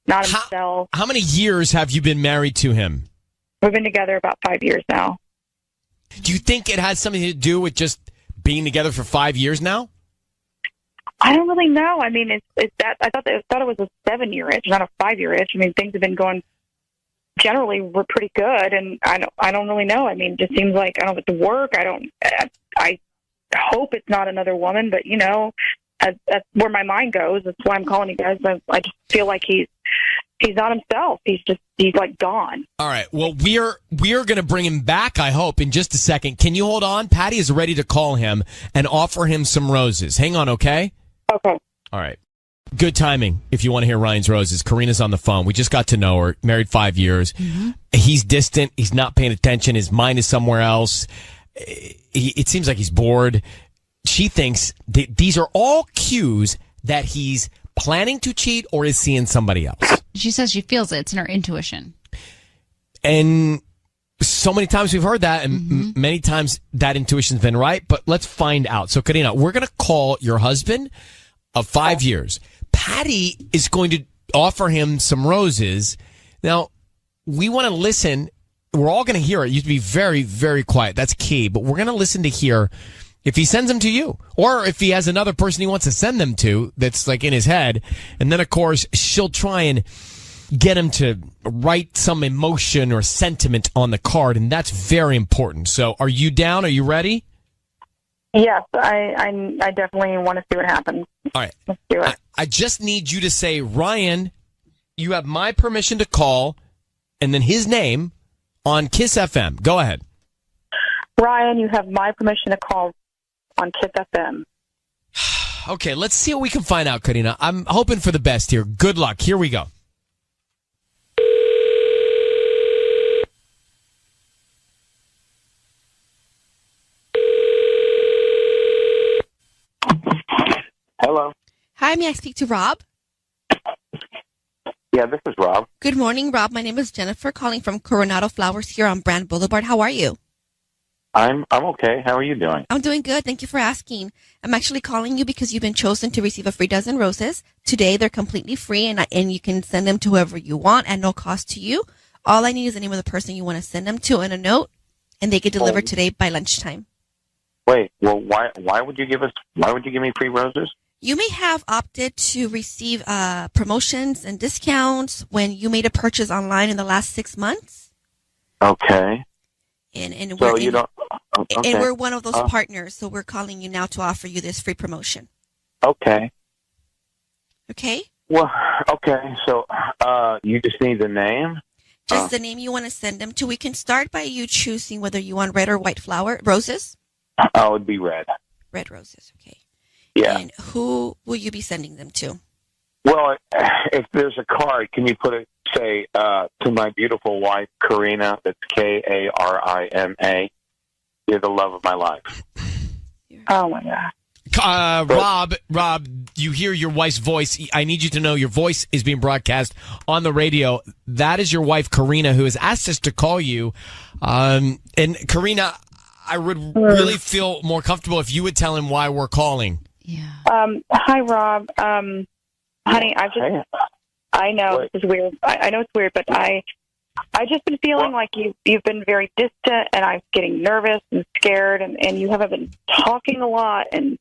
not himself. How many years have you been married to him? We've been together about 5 years now. Do you think it has something to do with just being together for 5 years now? I don't really know. I mean, it's that I thought it was a 7-year itch, not a 5-year itch. I mean, things have been going generally we're pretty good, and I don't really know. I mean, it just seems like I don't get to work. I hope it's not another woman, but that's where my mind goes. That's why I'm calling you guys. I just feel like he's not himself. He's like gone. All right. Well, we're going to bring him back, I hope, in just a second. Can you hold on? Patty is ready to call him and offer him some roses. Hang on, okay? Okay. All right. Good timing if you want to hear Ryan's Roses. Karina's on the phone. We just got to know her. Married 5 years. Mm-hmm. He's distant. He's not paying attention. His mind is somewhere else. It seems like he's bored. She thinks these are all cues that he's planning to cheat or is seeing somebody else. She says she feels it. It's in her intuition. And so many times we've heard that, and many times that intuition's been right, but let's find out. So, Karina, we're going to call your husband of 5 years. Patty is going to offer him some roses. Now, we want to listen. We're all going to hear it. You have to be very, very quiet. That's key. But we're going to listen to hear if he sends them to you or if he has another person he wants to send them to that's like in his head. And then, of course, she'll try and get him to write some emotion or sentiment on the card. And that's very important. So are you down? Are you ready? Yes, I definitely want to see what happens. All right. Let's do it. I just need you to say, Ryan, you have my permission to call, and then his name on Kiss FM. Go ahead. Ryan, you have my permission to call on Kiss FM. Okay, let's see what we can find out, Karina. I'm hoping for the best here. Good luck. Here we go. Hello. Hi, may I speak to Rob? Yeah, this is Rob. Good morning, Rob. My name is Jennifer, calling from Coronado Flowers here on Brand Boulevard. How are you? I'm okay. How are you doing? I'm doing good. Thank you for asking. I'm actually calling you because you've been chosen to receive a free dozen roses. Today, they're completely free, and you can send them to whoever you want at no cost to you. All I need is the name of the person you want to send them to and a note, and they get delivered today by lunchtime. Wait, well, why would you give me free roses? You may have opted to receive promotions and discounts when you made a purchase online in the last 6 months. Okay. And so you don't. Okay. And we're one of those partners, so we're calling you now to offer you this free promotion. Okay. Okay. Well, okay. So, you just need the name. Just the name you want to send them to. We can start by you choosing whether you want red or white roses. Oh, it'd be red. Red roses. Okay. Yeah. And who will you be sending them to? Well, if there's a card, can you put it, say, to my beautiful wife, Karina? That's Karima. You're the love of my life. Oh, my God. Rob, you hear your wife's voice. I need you to know your voice is being broadcast on the radio. That is your wife, Karina, who has asked us to call you. And Karina, I would really feel more comfortable if you would tell him why we're calling. Hi, Rob. Honey, I know this is weird. I know it's weird, but I just been feeling like you've been very distant, and I'm getting nervous and scared, and you haven't been talking a lot, and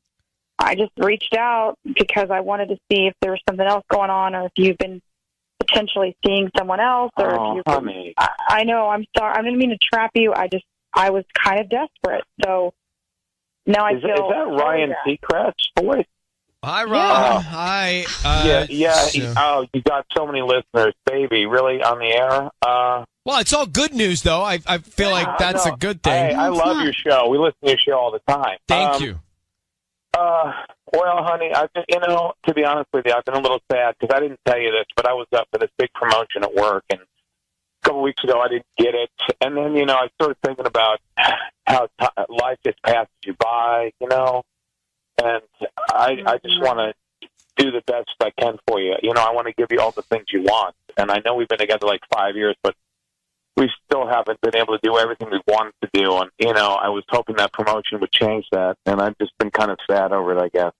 I just reached out because I wanted to see if there was something else going on, or if you've been potentially seeing someone else, or if you. Honey. I know. I'm sorry. I didn't mean to trap you. I was kind of desperate, so now I feel. Is that Ryan Seacrest's voice? Hi, Rob. Hi. Oh, you got so many listeners, baby. Really, on the air? Well, it's all good news, though. I feel like that's a good thing. Hey, I love your show. We listen to your show all the time. Thank you. Well, honey, I've been, to be honest with you, I've been a little sad because I didn't tell you this, but I was up for this big promotion at work, and a couple weeks ago I didn't get it. And then, I started thinking about how life just passes you by, and I just want to do the best I can for you. I want to give you all the things you want. And I know we've been together like 5 years, but we still haven't been able to do everything we wanted to do. And, I was hoping that promotion would change that. And I've just been kind of sad over it, I guess.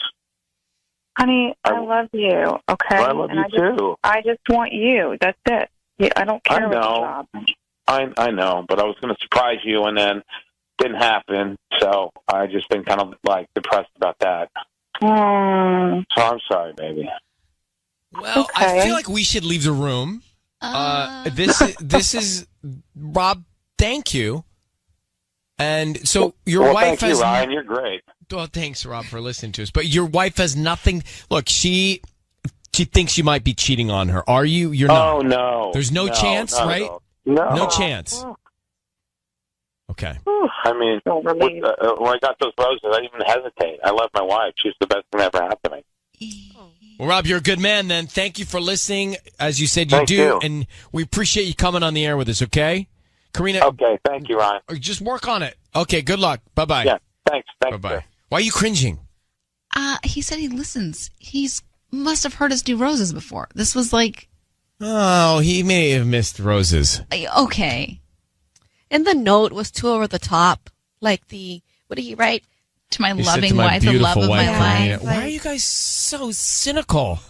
Honey, I love you, okay? Well, I love you, too. I just want you. That's it. I don't care about the job. I know, but I was going to surprise you, and then didn't happen. So I just been kind of, depressed about that. So I'm sorry, baby. Well, okay. I feel like we should leave the room. This is Rob. Thank you. And so your wife thank has. You, Ryan. You're great. Well, thanks, Rob, for listening to us. But your wife has nothing. Look, she thinks you might be cheating on her. Are you? You're not. Oh no. There's no chance, right? No chance. Okay. I mean, when I got those roses, I didn't even hesitate. I love my wife. She's the best thing that ever happened to me. Well, Rob, you're a good man then. Thank you for listening. As you said, Thank you. And we appreciate you coming on the air with us, okay? Karina. Okay, thank you, Ryan. Just work on it. Okay, good luck. Bye-bye. Yeah, thanks. Bye-bye. Sir. Why are you cringing? He said he listens. Must have heard us do roses before. This was like... Oh, he may have missed roses. Okay. And the note was too over the top. What did he write? To my loving wife, the love of my life. Why are you guys so cynical?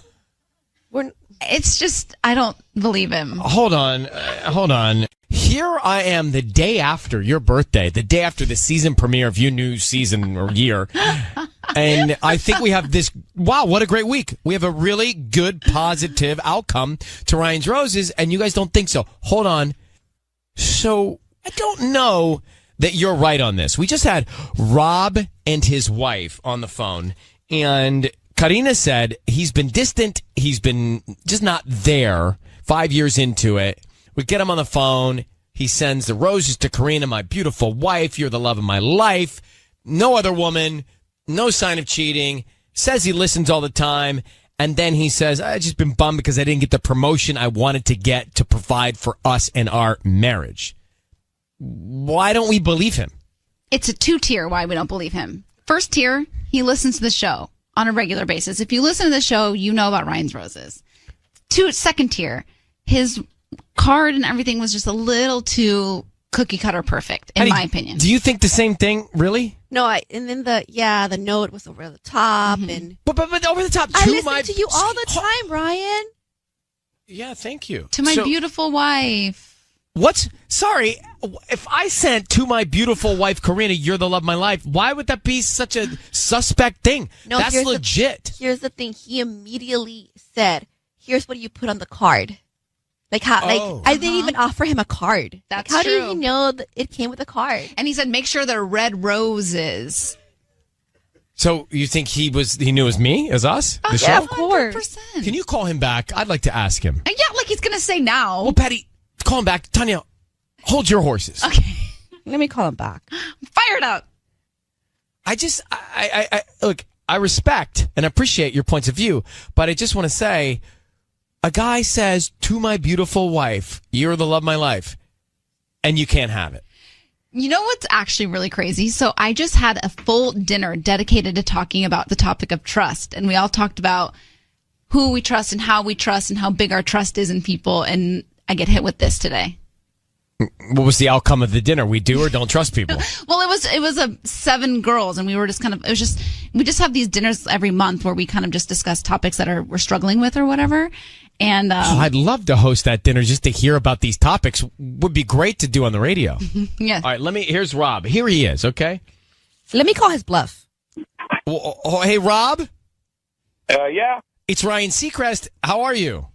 It's just, I don't believe him. Hold on. Here I am the day after your birthday, the day after the season premiere of your new season or year. And I think we have this, wow, what a great week. We have a really good, positive outcome to Ryan's Roses, and you guys don't think so. Hold on. So, I don't know that you're right on this. We just had Rob and his wife on the phone, and Karina said he's been distant. He's been just not there 5 years into it. We get him on the phone. He sends the roses to Karina, my beautiful wife. You're the love of my life. No other woman. No sign of cheating. Says he listens all the time. And then he says, I've just been bummed because I didn't get the promotion I wanted to get to provide for us and our marriage. Why don't we believe him? It's a 2-tier why we don't believe him. First tier, he listens to the show. on a regular basis. If you listen to the show, you know about Ryan's Roses. Second tier, his card and everything was just a little too cookie cutter perfect, in my opinion. Do you think the same thing, really? No, and then the note was over the top, and but over the top. I listen to you all the time, Ryan. Yeah, thank you. To my beautiful wife. Sorry, if I sent to my beautiful wife, Karina, you're the love of my life, why would that be such a suspect thing? No, that's legit. Here's the thing. He immediately said, here's what you put on the card. Like how, I didn't even offer him a card. That's how true. did he know that it came with a card? And he said, make sure they're red roses. So you think he knew it was me, as us? The show? Of course. 100%. Can you call him back? I'd like to ask him. Yeah, like he's going to say now. Well, Patty, call him back. Tanya, hold your horses. Okay. Let me call him back. Fired up. Look, I respect and appreciate your points of view, but I just want to say, a guy says to my beautiful wife, you're the love of my life, and you can't have it. You know what's actually really crazy? So I just had a full dinner dedicated to talking about the topic of trust. And we all talked about who we trust and how big our trust is in people. And I get hit with this today. What was the outcome of the dinner? We do or don't trust people? Well, it was 7 girls, and we were just we just have these dinners every month where we kind of just discuss topics that we're struggling with or whatever. And I'd love to host that dinner just to hear about these topics. Would be great to do on the radio. Yeah. All right, here's Rob. Here he is, okay? Let me call his bluff. Hey, Rob? Yeah. It's Ryan Seacrest. How are you?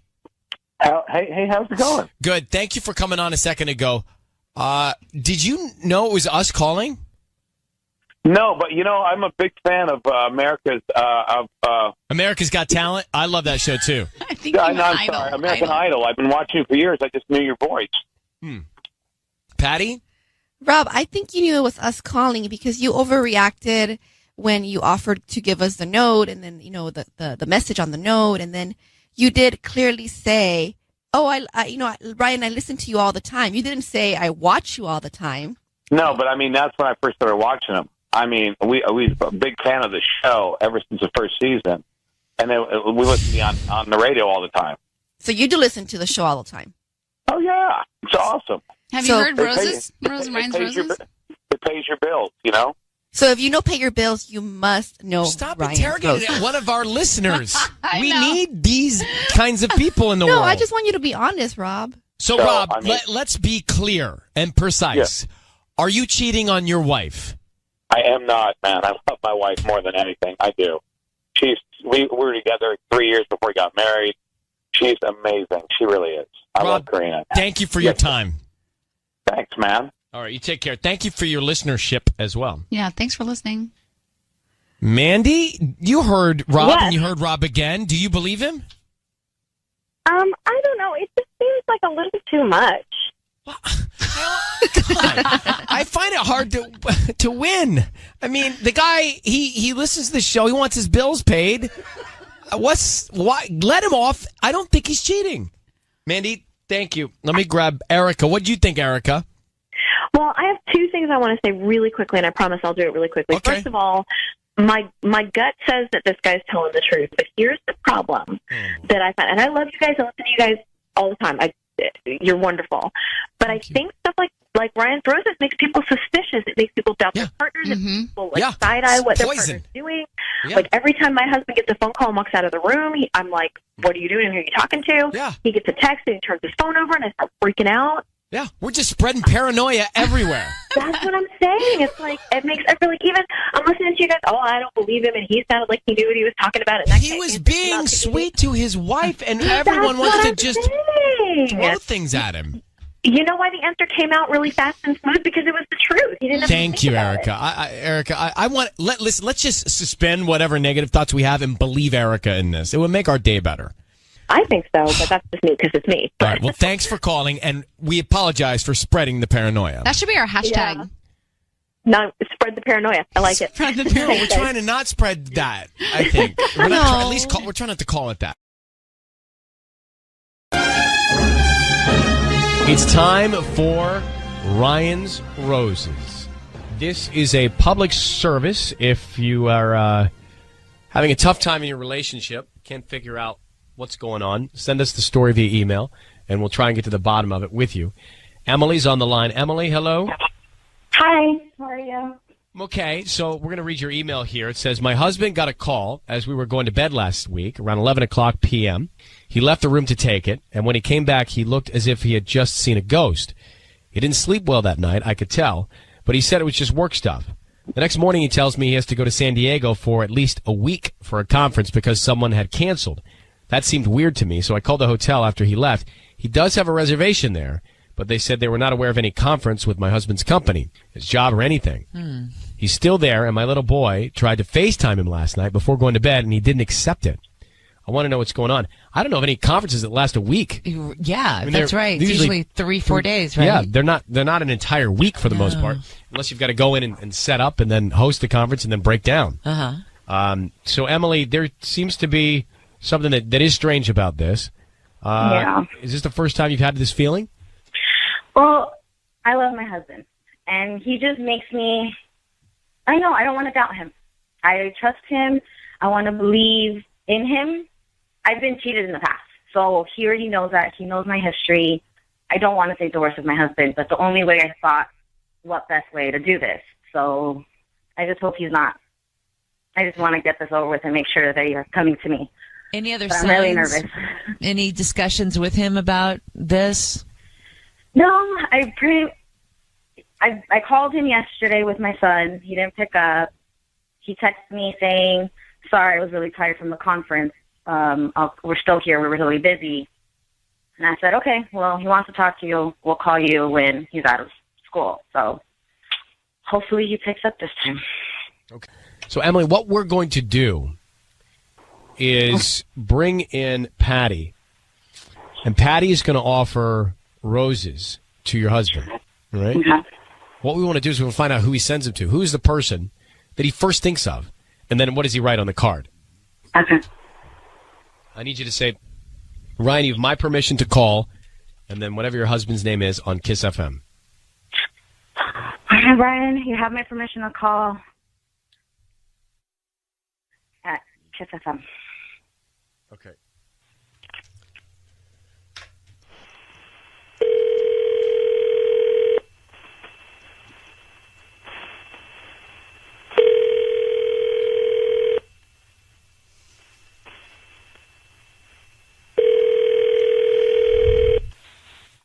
Hey, how's it going? Good. Thank you for coming on a second ago. Did you know it was us calling? No, but I'm a big fan of America's America's Got Talent. I love that show too. I'm sorry, American Idol. I've been watching it for years. I just knew your voice. Patty? Rob, I think you knew it was us calling because you overreacted when you offered to give us the note, and then the message on the note, and then you did clearly say, "Oh, Ryan, I listen to you all the time." You didn't say, "I watch you all the time." No, but that's when I first started watching them. We were a big fan of the show ever since the first season, and then we listened to you on the radio all the time. So you do listen to the show all the time? Oh yeah, it's awesome. Have you heard Roses? Rose and Ryan's Roses? It pays your bills, So if you know pay your bills, you must know. Stop Ryan's interrogating Roses. one of our listeners. We know. need these kinds of people in the world. No, I just want you to be honest, Rob. So Rob, let's be clear and precise. Yeah. Are you cheating on your wife? I am not, man. I love my wife more than anything. I do. We were together 3 years before we got married. She's amazing. She really is. I love Karina. Thank you for your time. Thanks, man. All right, you take care. Thank you for your listenership as well. Yeah, thanks for listening. Mandy, you heard Rob Yes. and you heard Rob again. Do you believe him? I don't know. It just seems like a little too much. God, I find it hard to win. I mean, the guy he listens to the show. He wants his bills paid. Why? Let him off. I don't think he's cheating. Mandy, thank you. Let me grab Erica. What do you think, Erica? Well, I have 2 things I want to say really quickly, and I promise I'll do it really quickly. Okay. First of all, my gut says that this guy's telling the truth, but here's the problem that I find, and I love you guys. I listen to you guys all the time. You're wonderful, but I think stuff like Ryan's Roses makes people suspicious. It makes people doubt their partners. It makes people side eye what their partner's doing. Yeah. Like every time my husband gets a phone call and walks out of the room, I'm like, "What are you doing? Who are you talking to?" Yeah. He gets a text and he turns his phone over, and I start freaking out. Yeah, we're just spreading paranoia everywhere. That's what I'm saying. It's like I feel like even I'm listening to you guys. Oh, I don't believe him, and he sounded like he knew what he was talking about. And He was being sweet to his wife, and everyone wants to just throw things at him. You know why the answer came out really fast and smooth? Because it was the truth. He didn't have to Thank think you, about Erica. Erica, I want let's just suspend whatever negative thoughts we have and believe Erica in this. It would make our day better. I think so, but that's just me because it's me. All right. Well, thanks for calling, and we apologize for spreading the paranoia. That should be our hashtag. Yeah. No, spread the paranoia. I like it. Spread the No, paranoia. we're trying to not spread that. I think we're not at least we're trying not to call it that. It's time for Ryan's Roses. This is a public service. If you are having a tough time in your relationship, can't figure out what's going on, send us the story via email, and we'll try and get to the bottom of it with you. Emily's on the line. Emily, hello. Hi, how are you? Okay, so we're going to read your email here. It says, my husband got a call as we were going to bed last week, around 11 o'clock p.m. He left the room to take it, and when he came back, he looked as if he had just seen a ghost. He didn't sleep well that night, I could tell, but he said it was just work stuff. The next morning, he tells me he has to go to San Diego for at least a week for a conference because someone had canceled. That seemed weird to me, so I called the hotel after he left. He does have a reservation there, but they said they were not aware of any conference with my husband's company, his job, or anything. He's still there, and my little boy tried to FaceTime him last night before going to bed, and he didn't accept it. I want to know what's going on. I don't know of any conferences that last a week. Yeah, I mean, that's right. It's usually 3-4 days, right? Yeah, they're not an entire week for the most part, unless you've got to go in and set up and then host the conference and then break down. So, Emily, there seems to be something that is strange about this. Is this the first time you've had this feeling? Well, I love my husband, and he just makes me, I don't want to doubt him. I trust him. I want to believe in him. I've been cheated in the past, so he already knows that. He knows my history. I don't want to say divorce with my husband, but the only way I thought, what best way to do this? So I just hope he's not. I just want to get this over with and make sure that you're coming to me. Any other but signs? I'm really nervous. Any discussions with him about this? No, I called him yesterday with my son. He didn't pick up. He texted me saying, sorry, I was really tired from the conference. We're still here. We're really busy. And I said, okay, well, he wants to talk to you. We'll call you when he's out of school. So hopefully he picks up this time. Okay. So, Emily, what we're going to do is bring in Patty. And Patty is going to offer roses to your husband, right? What we want to do is we want to find out who he sends them to. Who is the person that he first thinks of? And then what does he write on the card? Okay. I need you to say, Ryan, you have my permission to call, and then whatever your husband's name is on Kiss FM. Okay, Brian, you have my permission to call at Kiss FM. Okay.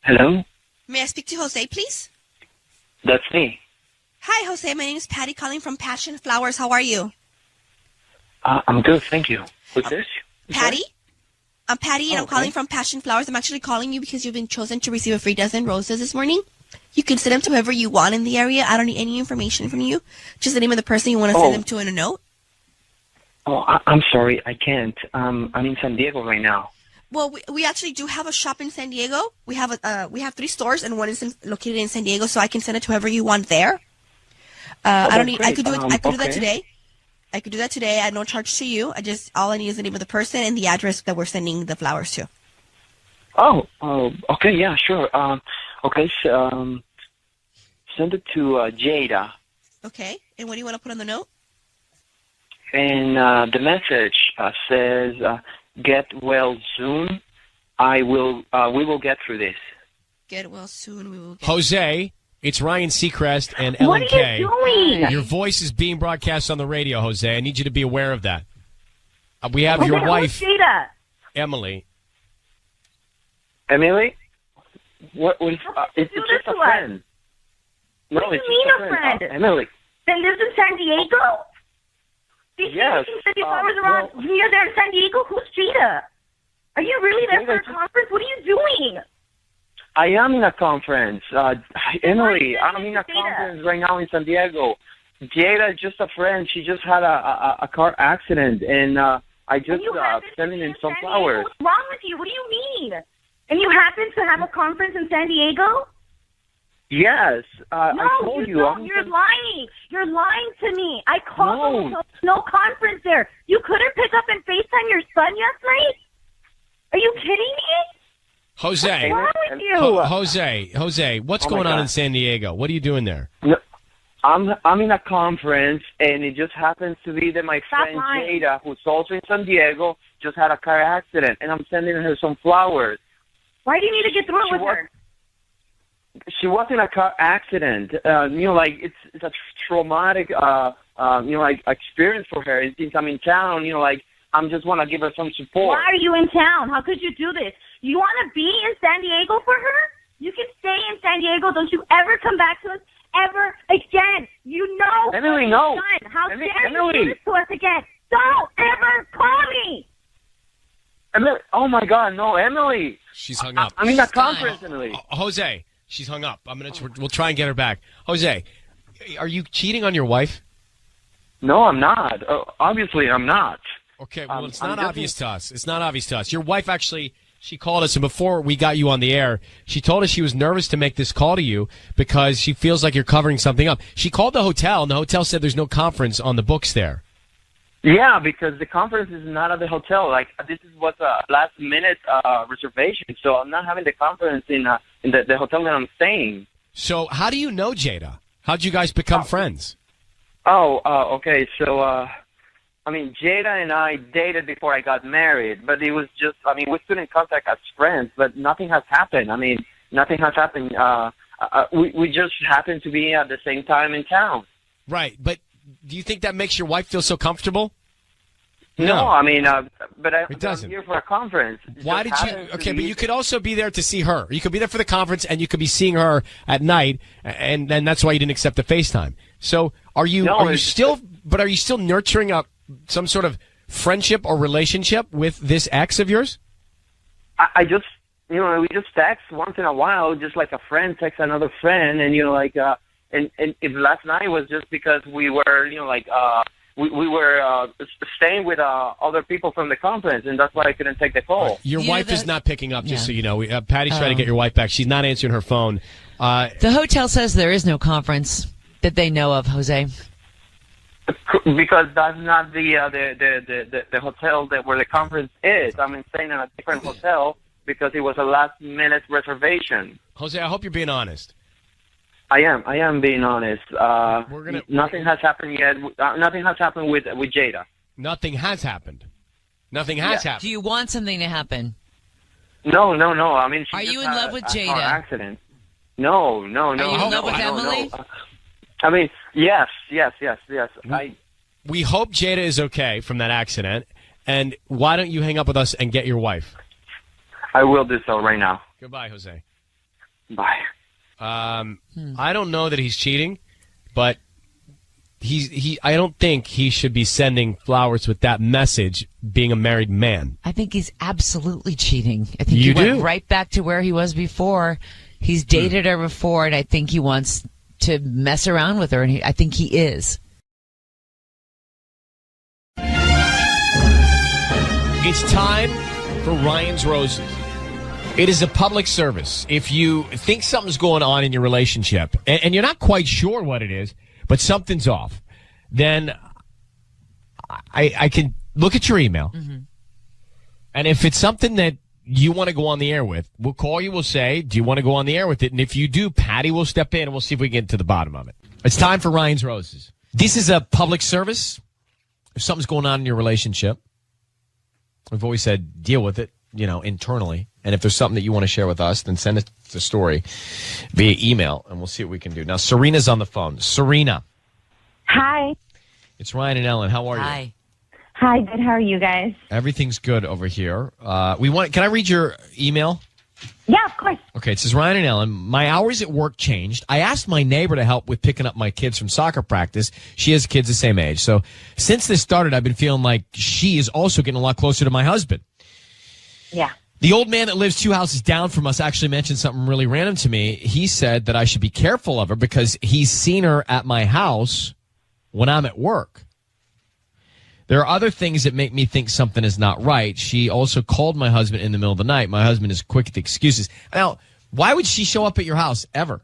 Hello? May I speak to Jose, please? That's me. Hi, Jose. My name is Patty calling from Passion Flowers. How are you? I'm good, thank you. Who's this? Patty? I'm Patty, and I'm calling from Passion Flowers. I'm actually calling you because you've been chosen to receive a free dozen roses this morning. You can send them to whoever you want in the area. I don't need any information from you. Just the name of the person you want to send them to in a note. Oh, I'm sorry, I can't. I'm in San Diego right now. Well, we actually do have a shop in San Diego. We have 3 stores, and one is located in San Diego, so I can send it to whoever you want there. I don't need. Great. I could do it. I could do that Okay. today. I could do that today at no charge to you. All I need is the name of the person and the address that we're sending the flowers to. Oh, okay, yeah, sure. Okay, send it to Jada. Okay. And what do you want to put on the note? And the message says, "Get well soon. We will get through this." Get well soon. We will. Jose, it's Ryan Seacrest and Ellen What are Kay. you doing? Your voice is being broadcast on the radio, Jose. I need you to be aware of that. We have Who your the hell is wife, Jada? Emily. Emily? What is? It's do just this a to us? friend. No, What do it's you mean just a a friend? Emily. That lives in San Diego? These Yes, people send you flowers around near there in San Diego? Who's Jada? Are you really there for a conference? What are you doing? I am in a conference. Emily, I'm in a conference right now in San Diego. Jada is just a friend. She just had a car accident, and I just sending in some flowers. What's wrong with you? What do you mean? And you happen to have a conference in San Diego? Yes, I told you. Don't. You're lying. You're lying to me. I called them. No conference there. You couldn't pick up and FaceTime your son last night? Are you kidding me? Jose. What's wrong with you? Jose, what's Oh my going on God. in San Diego? What are you doing there? I'm in a conference, and it just happens to be that my friend lying. Jada, who's also in San Diego, just had a car accident, and I'm sending her some flowers. Why do you need to get through it with her? She was in a car accident. Like it's a traumatic, like experience for her. Since I'm in town, like I'm just want to give her some support. Why are you in town? How could you do this? You want to be in San Diego for her? You can stay in San Diego. Don't you ever come back to us ever again. You know Emily, what no. you've done. How dare you Emily. do this to us again? Don't ever call me. Emily, oh my God, no, Emily. She's hung up. I'm in a conference, Emily. Jose, she's hung up. We'll try and get her back. Jose, are you cheating on your wife? No, I'm not. Obviously, I'm not. Okay, well, it's not obvious to us. It's not obvious to us. Your wife actually, she called us, and before we got you on the air, she told us she was nervous to make this call to you because she feels like you're covering something up. She called the hotel, and the hotel said there's no conference on the books there. Yeah, because the conference is not at the hotel. Like, this was a last-minute reservation, so I'm not having the conference in the hotel that I'm staying. So how do you know Jada? How'd you guys become friends? Okay. So, Jada and I dated before I got married, but it was just, we stood in contact as friends, but nothing has happened. Nothing has happened. We just happened to be at the same time in town. Right, but do you think that makes your wife feel so comfortable? No, but it doesn't. I'm here for a conference. Why did you? Okay, but you could also be there to see her. You could be there for the conference, and you could be seeing her at night, and that's why you didn't accept the FaceTime. So are you? No, are you still nurturing some sort of friendship or relationship with this ex of yours? I just, we just text once in a while, just like a friend texts another friend, and and if last night was just because we were, we were staying with other people from the conference, and that's why I couldn't take the call. Your wife is not picking up, just so you know. Patty's trying to get your wife back. She's not answering her phone. The hotel says there is no conference that they know of, Jose. Because that's not the hotel where the conference is. I'm staying in a different hotel because it was a last-minute reservation. Jose, I hope you're being honest. I am being honest. Nothing has happened yet. Nothing has happened with Jada. Nothing has happened. Nothing has happened. Do you want something to happen? No. She Are just you in had love with a Jada? car accident. No. Are you in love with Emily? Yes. We hope Jada is okay from that accident. And why don't you hang up with us and get your wife? I will do so right now. Goodbye, Jose. Bye. I don't know that he's cheating, but I don't think he should be sending flowers with that message being a married man. I think he's absolutely cheating. I think he went right back to where he was before. He's dated her before, and I think he wants to mess around with her, and I think he is. It's time for Ryan's Roses. It is a public service. If you think something's going on in your relationship and you're not quite sure what it is, but something's off, then I can look at your email. Mm-hmm. And if it's something that you want to go on the air with, we'll call you. We'll say, do you want to go on the air with it? And if you do, Patty will step in and we'll see if we can get to the bottom of it. It's time for Ryan's Roses. This is a public service. If something's going on in your relationship, we've always said deal with it, internally. And if there's something that you want to share with us, then send us the story via email, and we'll see what we can do. Now, Serena's on the phone. Serena. Hi. It's Ryan and Ellen. How are you? Hi. Hi, good. How are you guys? Everything's good over here. Can I read your email? Yeah, of course. Okay, it says, Ryan and Ellen, my hours at work changed. I asked my neighbor to help with picking up my kids from soccer practice. She has kids the same age. So since this started, I've been feeling like she is also getting a lot closer to my husband. Yeah. The old man that lives 2 houses down from us actually mentioned something really random to me. He said that I should be careful of her because he's seen her at my house when I'm at work. There are other things that make me think something is not right. She also called my husband in the middle of the night. My husband is quick at the excuses. Now, why would she show up at your house ever?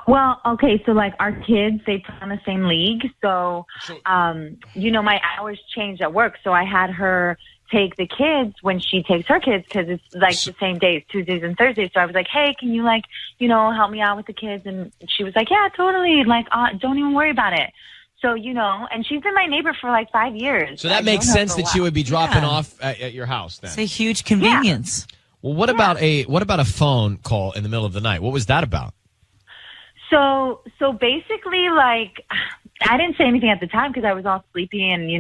Well, okay, so like our kids, they play on the same league. So, my hours changed at work. So I had her take the kids when she takes her kids because it's like the same days, Tuesdays and Thursdays. So I was like, hey, can you like, help me out with the kids? And she was like, yeah, totally. Like, don't even worry about it. So, and she's been my neighbor for like 5 years. So that makes sense that she would be dropping off at your house then. It's a huge convenience. Yeah. Well, what about a phone call in the middle of the night? What was that about? So basically, like, I didn't say anything at the time because I was all sleepy and,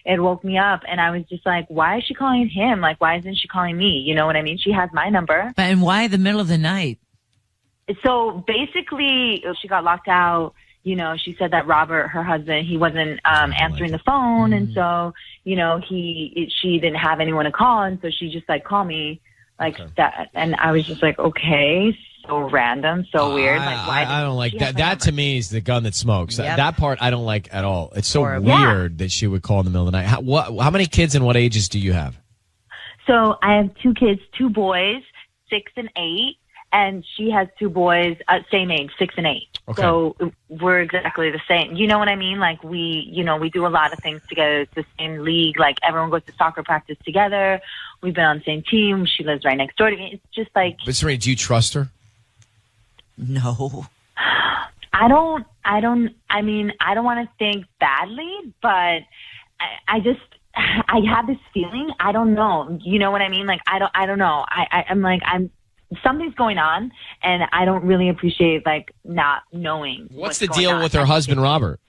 it woke me up. And I was just like, why is she calling him? Like, why isn't she calling me? You know what I mean? She has my number. And why the middle of the night? So basically, she got locked out. She said that Robert, her husband, he wasn't answering the phone. And so, she didn't have anyone to call. And so she just like called me like that. And I was just like, okay, so random, so weird. Like, why? I don't like that. That to me is the gun that smokes. Yep. That part I don't like at all. It's so weird that she would call in the middle of the night. How many kids and what ages do you have? So I have 2 kids, 2 boys, 6 and 8. And she has 2 boys, same age, 6 and 8. Okay. So we're exactly the same. You know what I mean? Like we do a lot of things together. It's the same league. Like everyone goes to soccer practice together. We've been on the same team. She lives right next door to me. It's just like. But Serena, do you trust her? No. I don't want to think badly, but I have this feeling. I don't know. You know what I mean? Like, I don't know. Something's going on, and I don't really appreciate like not knowing. What's the deal with her husband, Robert?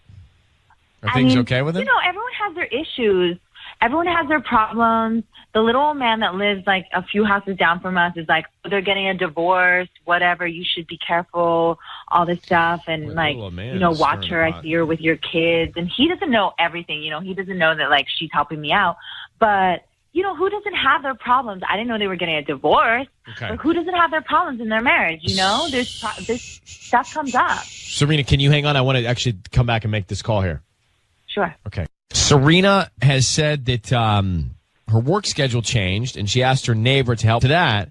Are things okay with him? Everyone has their issues. Everyone has their problems. The little old man that lives like a few houses down from us is like, they're getting a divorce, whatever. You should be careful, all this stuff. And watch her. I see her with your kids. And he doesn't know everything. He doesn't know that like she's helping me out. But who doesn't have their problems? I didn't know they were getting a divorce. Okay. Like, who doesn't have their problems in their marriage? This stuff comes up. Serena, can you hang on? I want to actually come back and make this call here. Sure. Okay. Serena has said that her work schedule changed, and she asked her neighbor to help to that.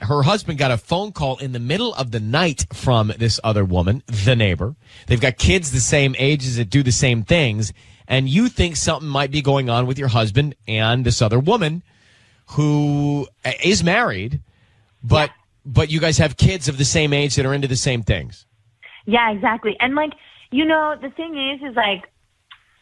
Her husband got a phone call in the middle of the night from this other woman, the neighbor. They've got kids the same ages that do the same things. And you think something might be going on with your husband and this other woman who is married, but you guys have kids of the same age that are into the same things. Yeah, exactly. And like, the thing is like,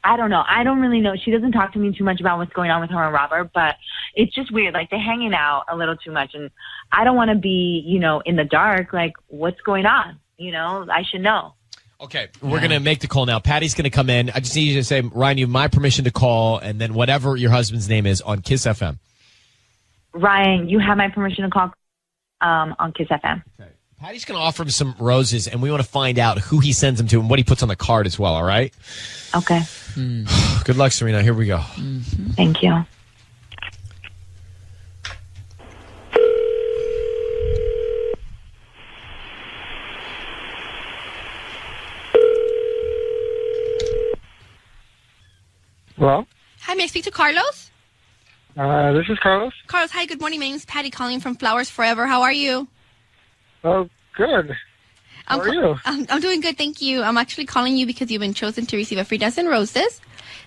I don't know. I don't really know. She doesn't talk to me too much about what's going on with her and Robert, but it's just weird. Like, they're hanging out a little too much, and I don't want to be, in the dark. Like, what's going on? I should know. Okay, we're going to make the call now. Patty's going to come in. I just need you to say, Ryan, you have my permission to call, and then whatever your husband's name is on Kiss FM. Ryan, you have my permission to call on Kiss FM. Okay. Patty's going to offer him some roses, and we want to find out who he sends them to and what he puts on the card as well, all right? Okay. Good luck, Serena. Here we go. Mm-hmm. Thank you. Hello? Hi, may I speak to Carlos? This is Carlos. Carlos, hi, good morning. My name is Patty calling from Flowers Forever. How are you? Oh, good. How are you? I'm doing good, thank you. I'm actually calling you because you've been chosen to receive a free dozen roses.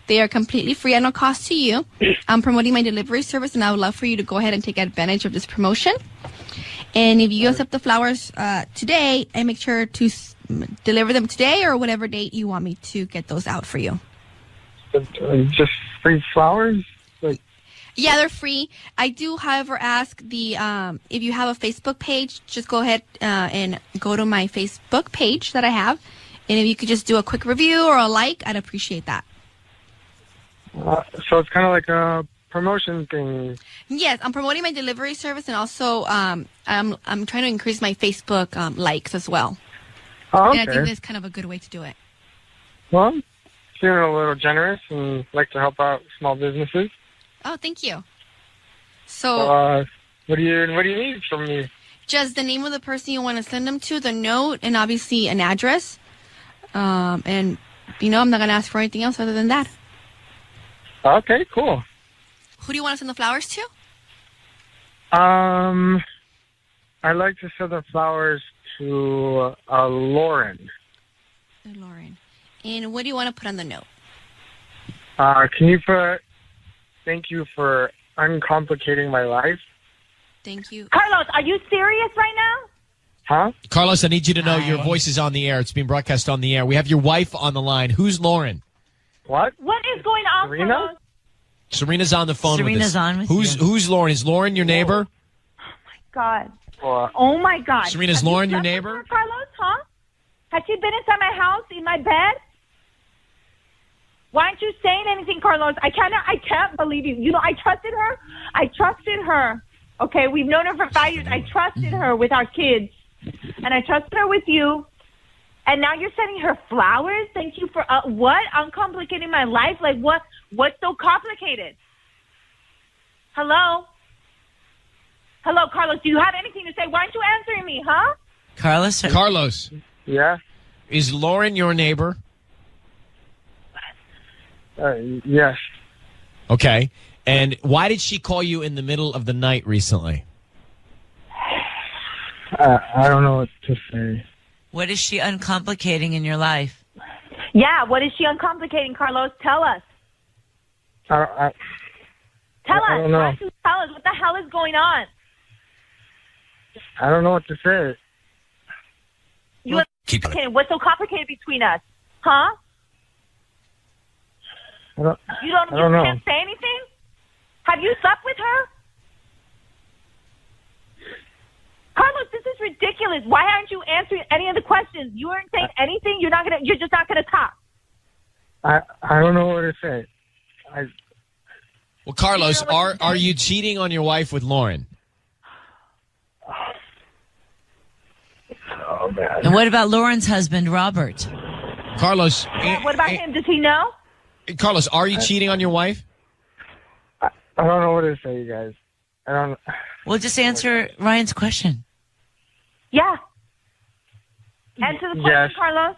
They are completely free at no cost to you. I'm promoting my delivery service, and I would love for you to go ahead and take advantage of this promotion. And if you accept the flowers today, I make sure to deliver them today or whatever date you want me to get those out for you. Just free flowers? Yeah, they're free. I do, however, ask if you have a Facebook page, just go ahead and go to my Facebook page that I have. And if you could just do a quick review or a like, I'd appreciate that. So it's kind of like a promotion thing. Yes, I'm promoting my delivery service, and also I'm trying to increase my Facebook likes as well. Oh, okay. And I think that's kind of a good way to do it. Well, feeling a little generous and like to help out small businesses. Oh, thank you. So, what do you need from me? Just the name of the person you want to send them to, the note, and obviously an address. And I'm not going to ask for anything else other than that. Okay, cool. Who do you want to send the flowers to? I'd like to send the flowers to Lauren. Lauren. And what do you want to put on the note? Can you put thank you for uncomplicating my life. Thank you. Carlos, are you serious right now? Huh? Carlos, I need you to know your voice is on the air. It's being broadcast on the air. We have your wife on the line. Who's Lauren? What? What is going on, Serena? Carlos? Serena's on the phone Serena's with us. on with Who's Lauren? Is Lauren your neighbor? God. Oh my God. Serena's Have you Lauren your slept with neighbor? her, Carlos, huh? Has she been inside my house in my bed? Why aren't you saying anything, Carlos? I can't believe you. You know, I trusted her. Okay, we've known her for 5 years. I trusted her with our kids, and I trusted her with you. And now you're sending her flowers. Thank you for what? Uncomplicating my life? Like what? What's so complicated? Hello, Carlos. Do you have anything to say? Why aren't you answering me, huh? Carlos. Yeah. Is Lauren your neighbor? Yes. Okay. And why did she call you in the middle of the night recently? I don't know what to say. What is she uncomplicating in your life? Yeah, what is she uncomplicating, Carlos? Tell us. Tell us. I don't know. Why don't you tell us what the hell is going on? I don't know what to say. Okay, what's so complicated between us, huh? I don't You know. can't say anything? Have you slept with her? Carlos, this is ridiculous. Why aren't you answering any of the questions? You aren't saying anything. You're just not gonna talk. I don't know what to say. Well, Carlos, are you cheating on your wife with Lauren? Oh man. And what about Lauren's husband, Robert? Carlos. What about him? Does he know? Carlos, are you cheating on your wife? I don't know what to say, you guys. I don't. Well, just answer Ryan's question. Yeah. Answer the question, Yes. Carlos.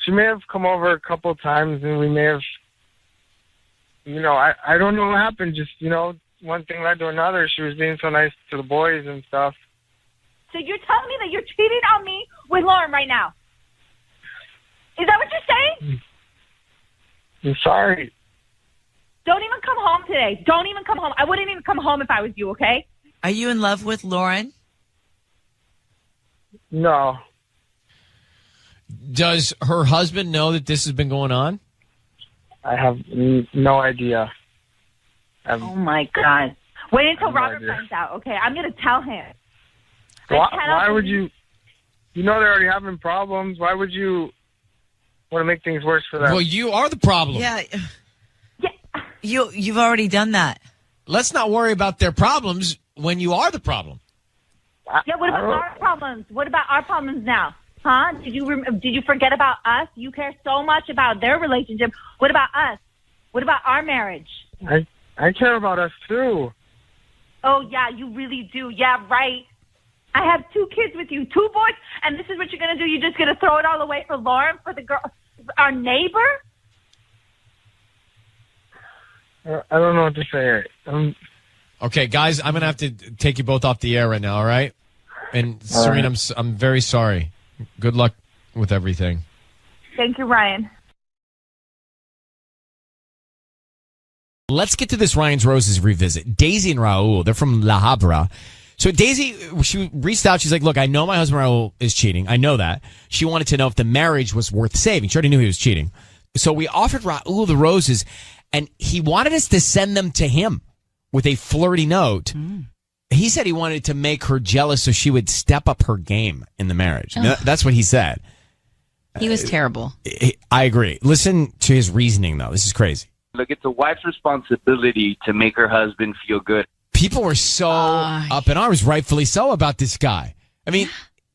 She may have come over a couple of times, and we may have. I don't know what happened. Just one thing led to another. She was being so nice to the boys and stuff. So you're telling me that you're cheating on me with Lauren right now? Is that what you're saying? I'm sorry. Don't even come home today. Don't even come home. I wouldn't even come home if I was you, okay? Are you in love with Lauren? No. Does her husband know that this has been going on? I have no idea. Oh, my God. Wait until I have no Robert idea. finds out, okay? I'm going to tell him. Why would you? They're already having problems. Why would you want to make things worse for them? Well, you are the problem. Yeah. You've already done that. Let's not worry about their problems when you are the problem. Yeah, what about our problems? What about our problems now? Huh? Did you forget about us? You care so much about their relationship. What about us? What about our marriage? I care about us too. Oh, yeah, you really do. Yeah, right. I have 2 kids with you, 2 boys, and this is what you're going to do? You're just going to throw it all away for Lauren, for the girl, our neighbor? I don't know what to say. Okay, guys, I'm going to have to take you both off the air right now, all right? And Serena, I'm very sorry. Good luck with everything. Thank you, Ryan. Let's get to this Ryan's Roses revisit. Daisy and Raul, they're from La Habra. So Daisy, she reached out. She's like, look, I know my husband Raul is cheating. I know that. She wanted to know if the marriage was worth saving. She already knew he was cheating. So we offered Raul the roses, and he wanted us to send them to him with a flirty note. He said he wanted to make her jealous so she would step up her game in the marriage. That's what he said. He was terrible. I agree. Listen to his reasoning, though. This is crazy. Look, it's a wife's responsibility to make her husband feel good. People were so up in arms, rightfully so, about this guy. I mean,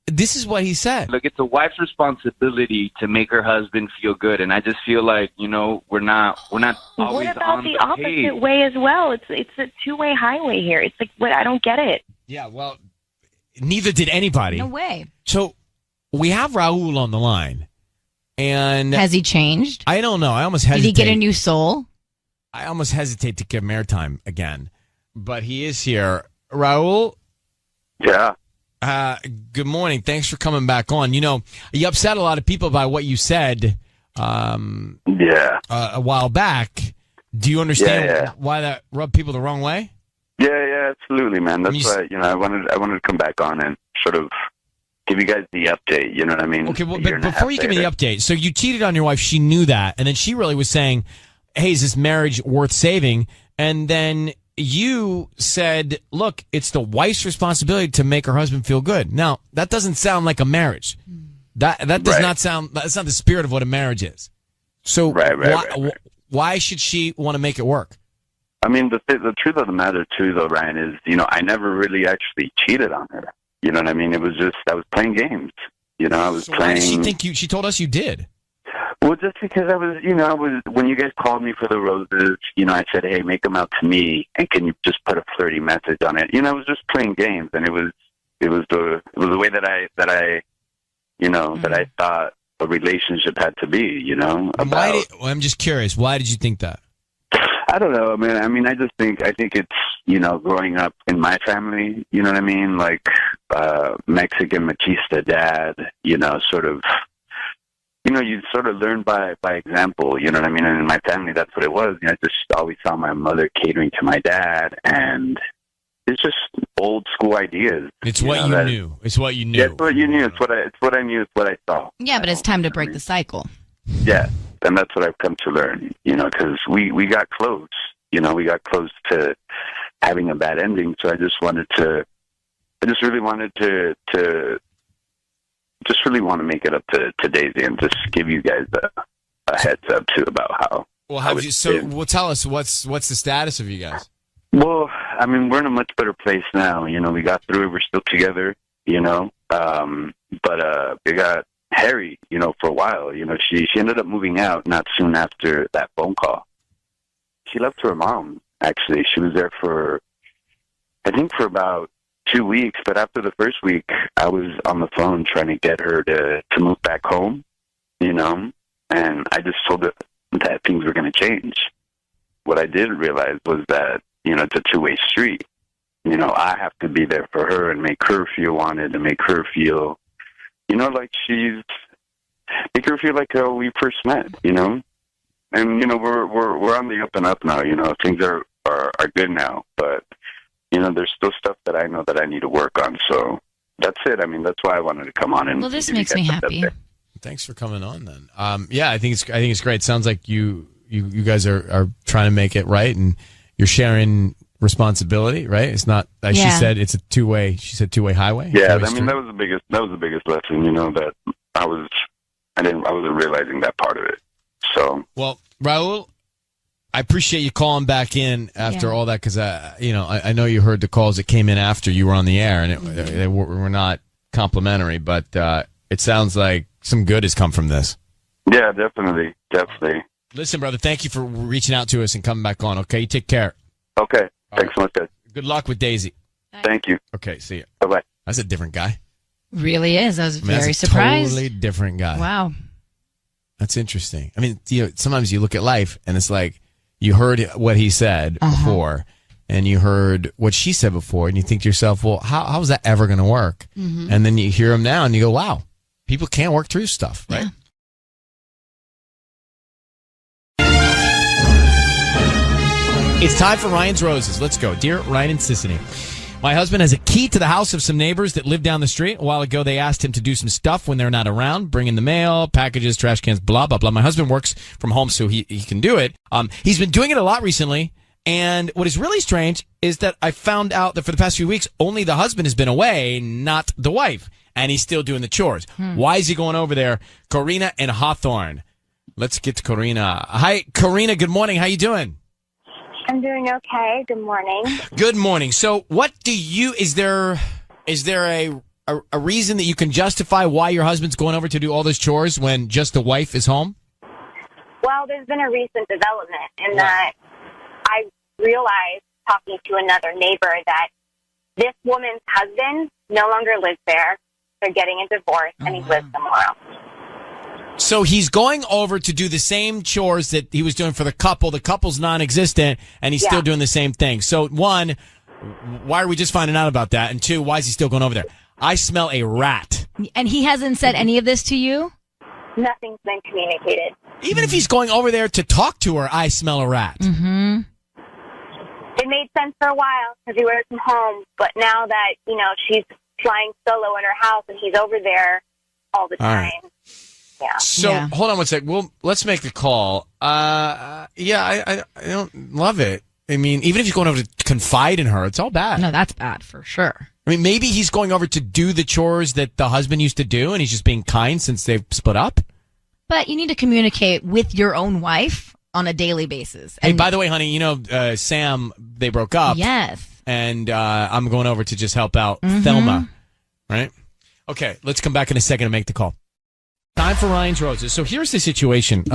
this is what he said. Look, it's a wife's responsibility to make her husband feel good, and I just feel like we're not always What about on the the opposite page. way as well? It's a 2-way highway here. It's like what I don't get it. Yeah, well, neither did anybody. No way. So we have Raul on the line, and Has he changed? I don't know. I almost Did hesitate. he get a new soul? I almost hesitate to give him airtime again, but he is here. Raul? Yeah. Good morning. Thanks for coming back on. You upset a lot of people by what you said a while back, Do you understand why that rubbed people the wrong way? Yeah, absolutely, man. That's why, I wanted to come back on and sort of give you guys the update, you know what I mean? Okay, well, but before you give me the update, so you cheated on your wife, she knew that, and then she really was saying, hey, is this marriage worth saving? And then you said, look, it's the wife's responsibility to make her husband feel good. Now, that doesn't sound like a marriage. That does not sound, that's not the spirit of what a marriage is. So why should she want to make it work? I mean, the truth of the matter, too, though, Ryan, is, I never really actually cheated on her. You know what I mean? It was just, I was playing games. I was playing. Why did she think she told us you did? Well, just because I was, when you guys called me for the roses, I said, hey, make them out to me, and can you just put a flirty message on it? I was just playing games, and it was the way that I that I thought a relationship had to be, I'm just curious, why did you think that? I don't know, man. I mean, I think it's, growing up in my family, you know what I mean? Like, Mexican machista dad, sort of, you sort of learn by example, you know what I mean? And in my family, that's what it was. I just always saw my mother catering to my dad, and it's just old school ideas. It's what you knew. It's what you knew. Yeah, it's what you knew. It's what I knew. It's what I saw. Yeah, but it's time to break the cycle. Yeah, and that's what I've come to learn, because we got close. We got close to having a bad ending, so I just really wanted to really want to make it up to Daisy and just give you guys a heads up too about how. Well, tell us what's the status of you guys? Well, I mean, we're in a much better place now. We got through it. We're still together. But we got Harry. For a while. She ended up moving out not soon after that phone call. She left her mom. Actually, she was there for about 2 weeks, but after the first week, I was on the phone trying to get her to move back home, and I just told her that things were going to change. What I didn't realize was that, it's a two-way street. I have to be there for her and make her feel wanted and make her feel, like make her feel like how we first met, and, we're on the up and up now, things are good now, but there's still stuff that I know that I need to work on. So that's it. I mean, that's why I wanted to come on. And well, this makes me happy. Thanks for coming on then. I think it's great. It sounds like you guys are trying to make it right, and you're sharing responsibility, right? It's not, as she said, it's a two-way highway. Yeah. I mean, that was the biggest lesson, that I wasn't realizing that part of it. So, well, Raul, I appreciate you calling back in after all that, because I know you heard the calls that came in after you were on the air, and they were not complimentary, but it sounds like some good has come from this. Yeah, definitely. Listen, brother, thank you for reaching out to us and coming back on. Okay, you take care. Okay, thanks so much, guys. Good luck with Daisy. Thank you. Okay, see you. Bye-bye. That's a different guy. Really is. I was very that's surprised. Totally different guy. Wow. That's interesting. I mean, sometimes you look at life and it's like you heard what he said before, and you heard what she said before, and you think to yourself, well, how is that ever going to work? Mm-hmm. And then you hear him now and you go, wow, people can't work through stuff, right? Yeah. It's time for Ryan's Roses. Let's go. Dear Ryan and Sissany, my husband has a key to the house of some neighbors that live down the street. A while ago, they asked him to do some stuff when they're not around, bring in the mail, packages, trash cans, blah, blah, blah. My husband works from home, so he can do it. He's been doing it a lot recently, and what is really strange is that I found out that for the past few weeks, only the husband has been away, not the wife, and he's still doing the chores. Why is he going over there? Corina and Hawthorne. Let's get to Corina. Hi, Corina. Good morning. How you doing? I'm doing okay. Good morning. Good morning. So what is there a reason that you can justify why your husband's going over to do all those chores when just the wife is home? Well, there's been a recent development in that I realized, talking to another neighbor, that this woman's husband no longer lives there. They're getting a divorce, and he lives somewhere else. So he's going over to do the same chores that he was doing for the couple. The couple's non-existent, and he's still doing the same thing. So, one, why are we just finding out about that? And two, why is he still going over there? I smell a rat. And he hasn't said any of this to you? nothing's been communicated. Even if he's going over there to talk to her, I smell a rat. Mm-hmm. It made sense for a while because he worked from home, but now that, she's flying solo in her house and he's over there all the time. All right. Yeah. So hold on one sec. Well, let's make the call. I don't love it. I mean, even if he's going over to confide in her, it's all bad. No, that's bad for sure. I mean, maybe he's going over to do the chores that the husband used to do, and he's just being kind since they've split up. But you need to communicate with your own wife on a daily basis. Hey, by the way, honey, Sam, they broke up. Yes. And I'm going over to just help out Thelma. Right? Okay, let's come back in a second and make the call. Time for Ryan's Roses. So here's the situation.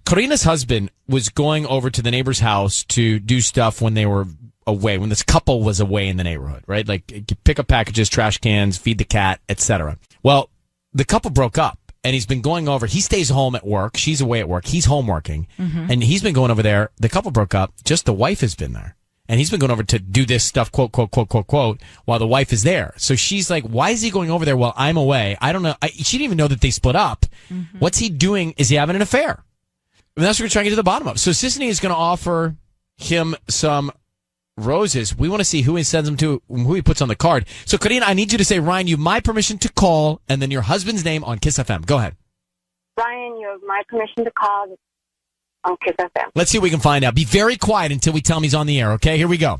Karina's husband was going over to the neighbor's house to do stuff when they were away, when this couple was away in the neighborhood, right? Like pick up packages, trash cans, feed the cat, etc. Well, the couple broke up, and he's been going over. He stays home at work. She's away at work. He's home working, and he's been going over there. The couple broke up. Just the wife has been there. And he's been going over to do this stuff, quote, quote, quote, quote, quote, while the wife is there. So she's like, why is he going over there while I'm away? I don't know. She didn't even know that they split up. What's he doing? Is he having an affair? And that's what we're trying to get to the bottom of. So Sisney is going to offer him some roses. We want to see who he sends them to, who he puts on the card. So Karina, I need you to say, Ryan, you have my permission to call, and then your husband's name on Kiss FM. Go ahead. Ryan, you have my permission to call on Kiss FM. Let's see what we can find out. Be very quiet until we tell him he's on the air, okay? Here we go.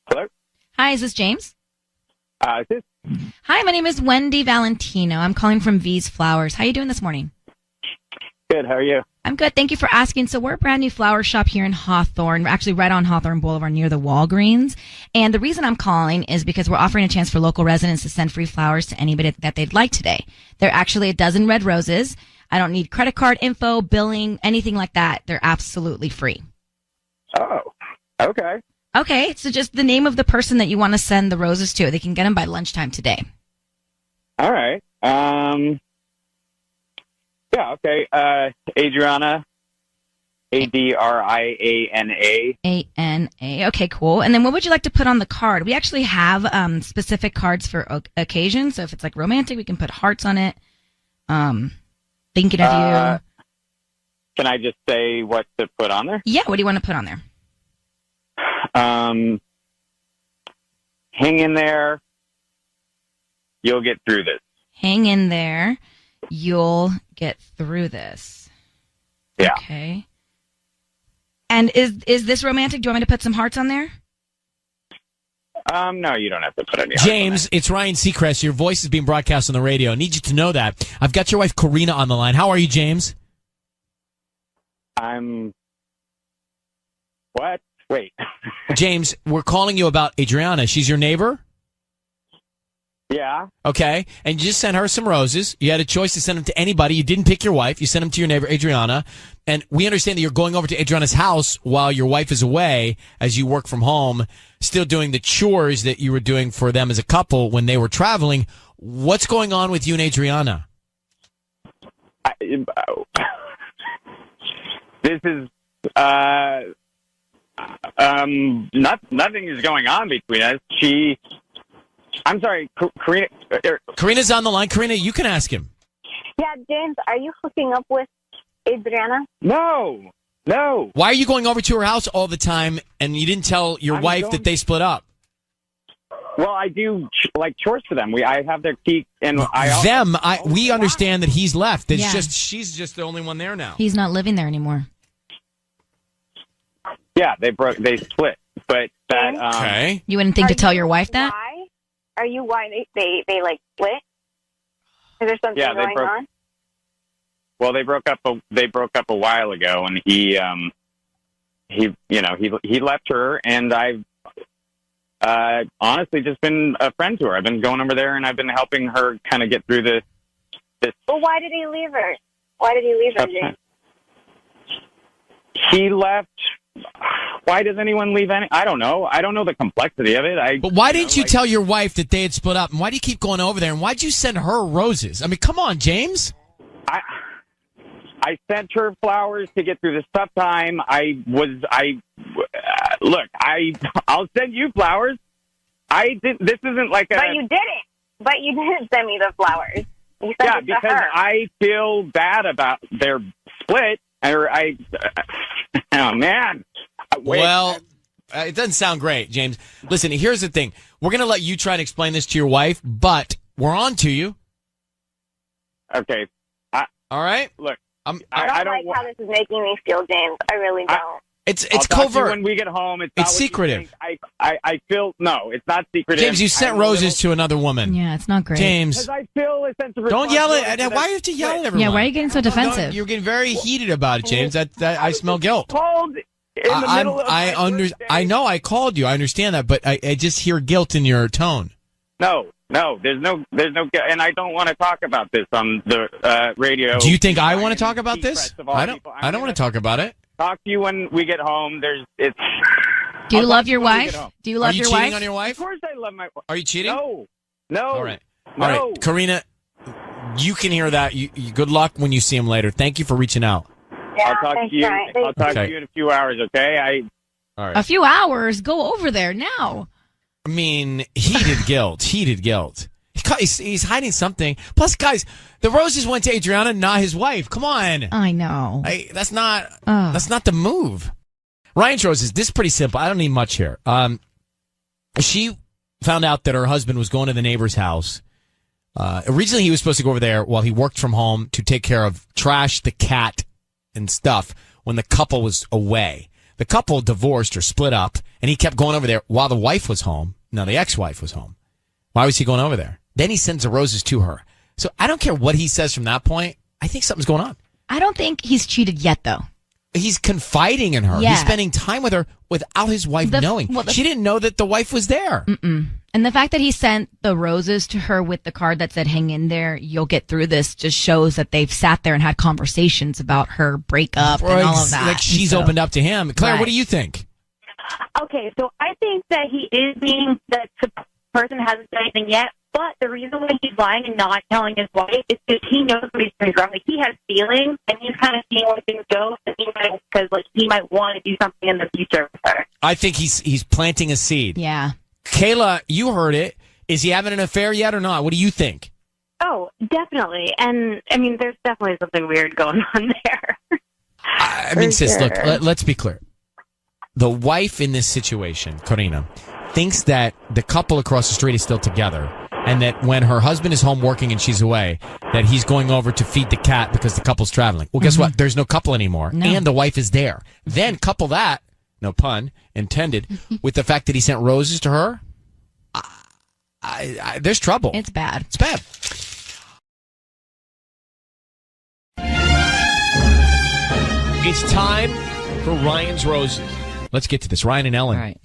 Hello? Hi, is this James? This Hi, my name is Wendy Valentino. I'm calling from V's Flowers. How are you doing this morning? Good. How are you? I'm good. Thank you for asking. So we're a brand new flower shop here in Hawthorne. We're actually right on Hawthorne Boulevard near the Walgreens. And the reason I'm calling is because we're offering a chance for local residents to send free flowers to anybody that they'd like today. They're actually a dozen red roses. I don't need credit card info, billing, anything like that. They're absolutely free. Oh, okay. Okay, so just the name of the person that you want to send the roses to. They can get them by lunchtime today. All right. Yeah, okay. Adriana, Adriana. A-N-A. Okay, cool. And then what would you like to put on the card? We actually have specific cards for occasions. So if it's like romantic, we can put hearts on it. Thinking of you. Can I just say what to put on there? Yeah, what do you want to put on there? Hang in there. You'll get through this. Hang in there. You'll get through this. Yeah. Okay. And is this romantic? Do you want me to put some hearts on there? No, you don't have to put any. James, it's Ryan Seacrest. Your voice is being broadcast on the radio. I need you to know that. I've got your wife, Karina, on the line. How are you, James? What? Wait. James, we're calling you about Adriana. She's your neighbor? Yeah. Okay. And you just sent her some roses. You had a choice to send them to anybody. You didn't pick your wife. You sent them to your neighbor, Adriana. And we understand that you're going over to Adriana's house while your wife is away as you work from home, still doing the chores that you were doing for them as a couple when they were traveling. What's going on with you and Adriana? This is nothing is going on between us. I'm sorry, Karina. Karina's on the line. Karina, you can ask him. Yeah, James, are you hooking up with Adriana? No. Why are you going over to her house all the time and you didn't tell your wife that they split up? Well, I do like chores for them. I have their key, and we understand that he's left. It's Yeah. just she's just the only one there now. He's not living there anymore. Yeah, they split, but that okay. You wouldn't think to tell your wife that? Why? Are you why they like split? Is there something going on? Well, they broke up a while ago, and he left her, and I've honestly just been a friend to her. I've been going over there, and I've been helping her kind of get through this. Well, why did he leave her? James? He left. Why does anyone leave any? I don't know. I don't know the complexity of it. But why didn't you tell your wife that they had split up? And why do you keep going over there? And why'd you send her roses? I mean, come on, James. I sent her flowers to get through this tough time. Look, I'll send you flowers. This isn't like a. But you didn't. But you didn't send me the flowers. You sent it to because her. I feel bad about their split. Oh man. Well, it doesn't sound great, James. Listen, here's the thing. We're going to let you try and explain this to your wife, but we're on to you. Okay. All right. Look, I don't like how this is making me feel, James. I really don't. It's I'll talk to you covert. when we get home. It's secretive. I feel no. It's not secretive. James, you sent roses to another woman. Yeah, it's not great. James, because I feel a sense of don't yell at. responsibility Why do you have to yell at everyone? Yeah, why are you getting so defensive? You're getting very heated about it, James. That I smell guilt. Called in the middle of I know I called you. I understand that, but I just hear guilt in your tone. No, there's no, and I don't want to talk about this on the radio. Do you think I want to talk about this? I don't want to talk about it. Talk to you when we get home. Do you love your wife? Do you love your wife? Are you cheating on your wife? Of course I love my wife. Are you cheating? No. All right. Karina, you can hear that. You good luck when you see him later. Thank you for reaching out. Yeah, I'll talk to you. I'll talk to you in a few hours. Okay. All right. A few hours? Go over there now. I mean, heated guilt. Heated guilt. He's hiding something. Plus, guys, the roses went to Adriana, not his wife. Come on. I know. That's not the move. Ryan's roses. This is pretty simple. I don't need much here. She found out that her husband was going to the neighbor's house. Originally, he was supposed to go over there while he worked from home to take care of trash, the cat, and stuff when the couple was away. The couple divorced or split up, and he kept going over there while the wife was home. No, the ex-wife was home. Why was he going over there? Then he sends the roses to her. So I don't care what he says from that point. I think something's going on. I don't think he's cheated yet, though. He's confiding in her. Yeah. He's spending time with her without his wife knowing. She didn't know that the wife was there. And the fact that he sent the roses to her with the card that said, hang in there, you'll get through this, just shows that they've sat there and had conversations about her breakup and all of that. Like she's opened up to him. Claire, Right. what do you think? Okay, so I think that he is being that the person hasn't said anything yet, but the reason why he's lying and not telling his wife is because he knows what he's doing wrong. Like, he has feelings, and he's kind of seeing where things go, because he might want to do something in the future with her. I think he's planting a seed. Yeah. Kayla, you heard it. Is he having an affair yet or not? What do you think? Oh, definitely. And, I mean, there's definitely something weird going on there. I mean, sis, look, let's be clear. The wife in this situation, Karina, thinks that the couple across the street is still together, and that when her husband is home working and she's away, that he's going over to feed the cat because the couple's traveling. Well, guess what? There's no couple anymore, and the wife is there. Then couple that, no pun intended, with the fact that he sent roses to her. There's trouble. It's bad. It's bad. It's time for Ryan's Roses. Let's get to this. Ryan and Ellen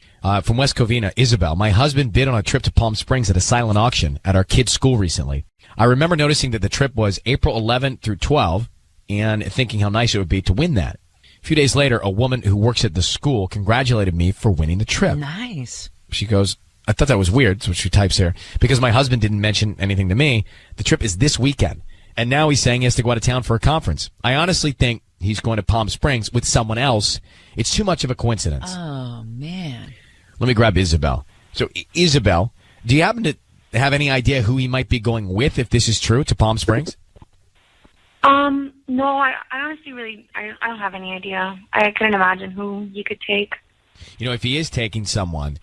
from West Covina. Isabel, my husband bid on a trip to Palm Springs at a silent auction at our kids' school recently. I remember noticing that the trip was April 11 through 12 and thinking how nice it would be to win that. A few days later, a woman who works at the school congratulated me for winning the trip. Nice. She goes, I thought that was weird, so she types here, because my husband didn't mention anything to me. The trip is this weekend, and now he's saying he has to go out of town for a conference. I honestly think he's going to Palm Springs with someone else. It's too much of a coincidence. Oh, man. Let me grab Isabel. So, Isabel, do you happen to have any idea who he might be going with, if this is true, to Palm Springs? No, I honestly I don't have any idea. I couldn't imagine who you could take. You know, if he is taking someone,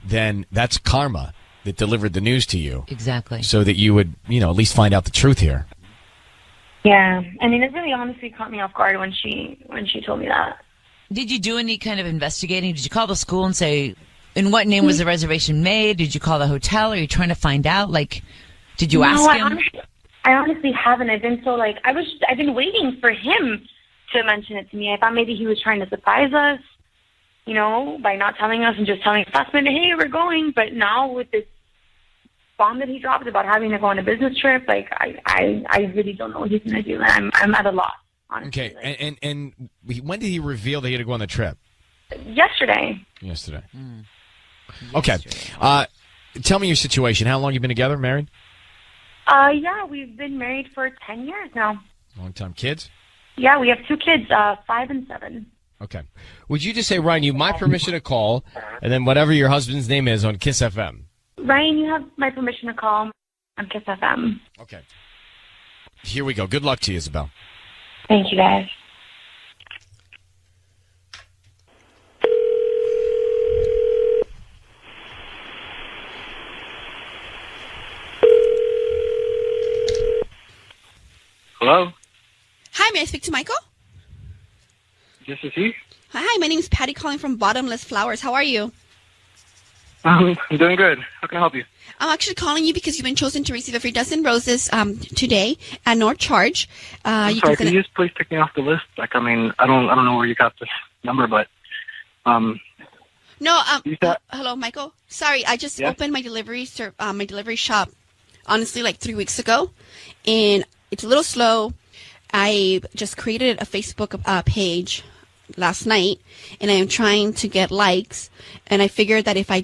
then that's karma that delivered the news to you. Exactly. So that you would, at least find out the truth here. Yeah, I mean, it really honestly caught me off guard when she told me that. Did you do any kind of investigating? Did you call the school and say, in what name was the reservation made? Did you call the hotel? Are you trying to find out? Like, did you ask him? I honestly haven't. I've been so I've been waiting for him to mention it to me. I thought maybe he was trying to surprise us, by not telling us and just telling us last minute, hey, we're going. But now with this bomb that he dropped about having to go on a business trip, I really don't know what he's going to do. And I'm at a loss, honestly. Okay, and when did he reveal that he had to go on the trip? Yesterday. Okay. Tell me your situation. How long you been together, married? Yeah, we've been married for 10 years now. Long time. Kids? Yeah, we have 2 kids, 5 and 7. Okay. Would you just say, Ryan, you have my permission to call, and then whatever your husband's name is on Kiss FM? Ryan, you have my permission to call on Kiss FM. Okay. Here we go. Good luck to you, Isabel. Thank you, guys. Hello? Hi, may I speak to Michael? This is he? Hi, my name is Patty calling from Bottomless Flowers. How are you? I'm doing good. How can I help you? I'm actually calling you because you've been chosen to receive a free dozen roses today at no charge. I'm sorry, can you just please take me off the list? Like, I mean, I don't know where you got this number, but No, hello, Michael. Sorry, I just opened my delivery shop, honestly, like 3 weeks ago, and it's a little slow. I just created a Facebook page last night, and I am trying to get likes, and I figured that if I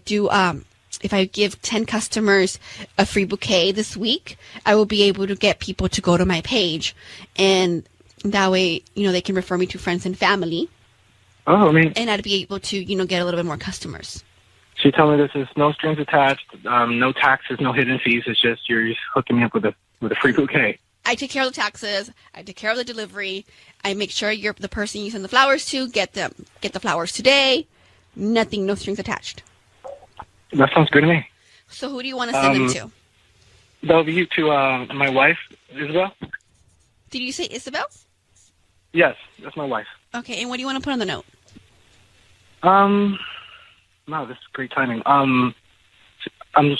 give 10 customers a free bouquet this week, I will be able to get people to go to my page, and that way, they can refer me to friends and family. Oh, I mean, and I'd be able to, get a little bit more customers. So you tell me this is no strings attached, no taxes, no hidden fees. It's just you're just hooking me up with a free bouquet. I take care of the taxes. I take care of the delivery. I make sure you're the person you send the flowers to. Get the flowers today. Nothing, no strings attached. That sounds good to me. So who do you want to send them to? That'll be to my wife, Isabel. Did you say Isabel? Yes, that's my wife. Okay, and what do you want to put on the note? Wow, this is great timing. I'm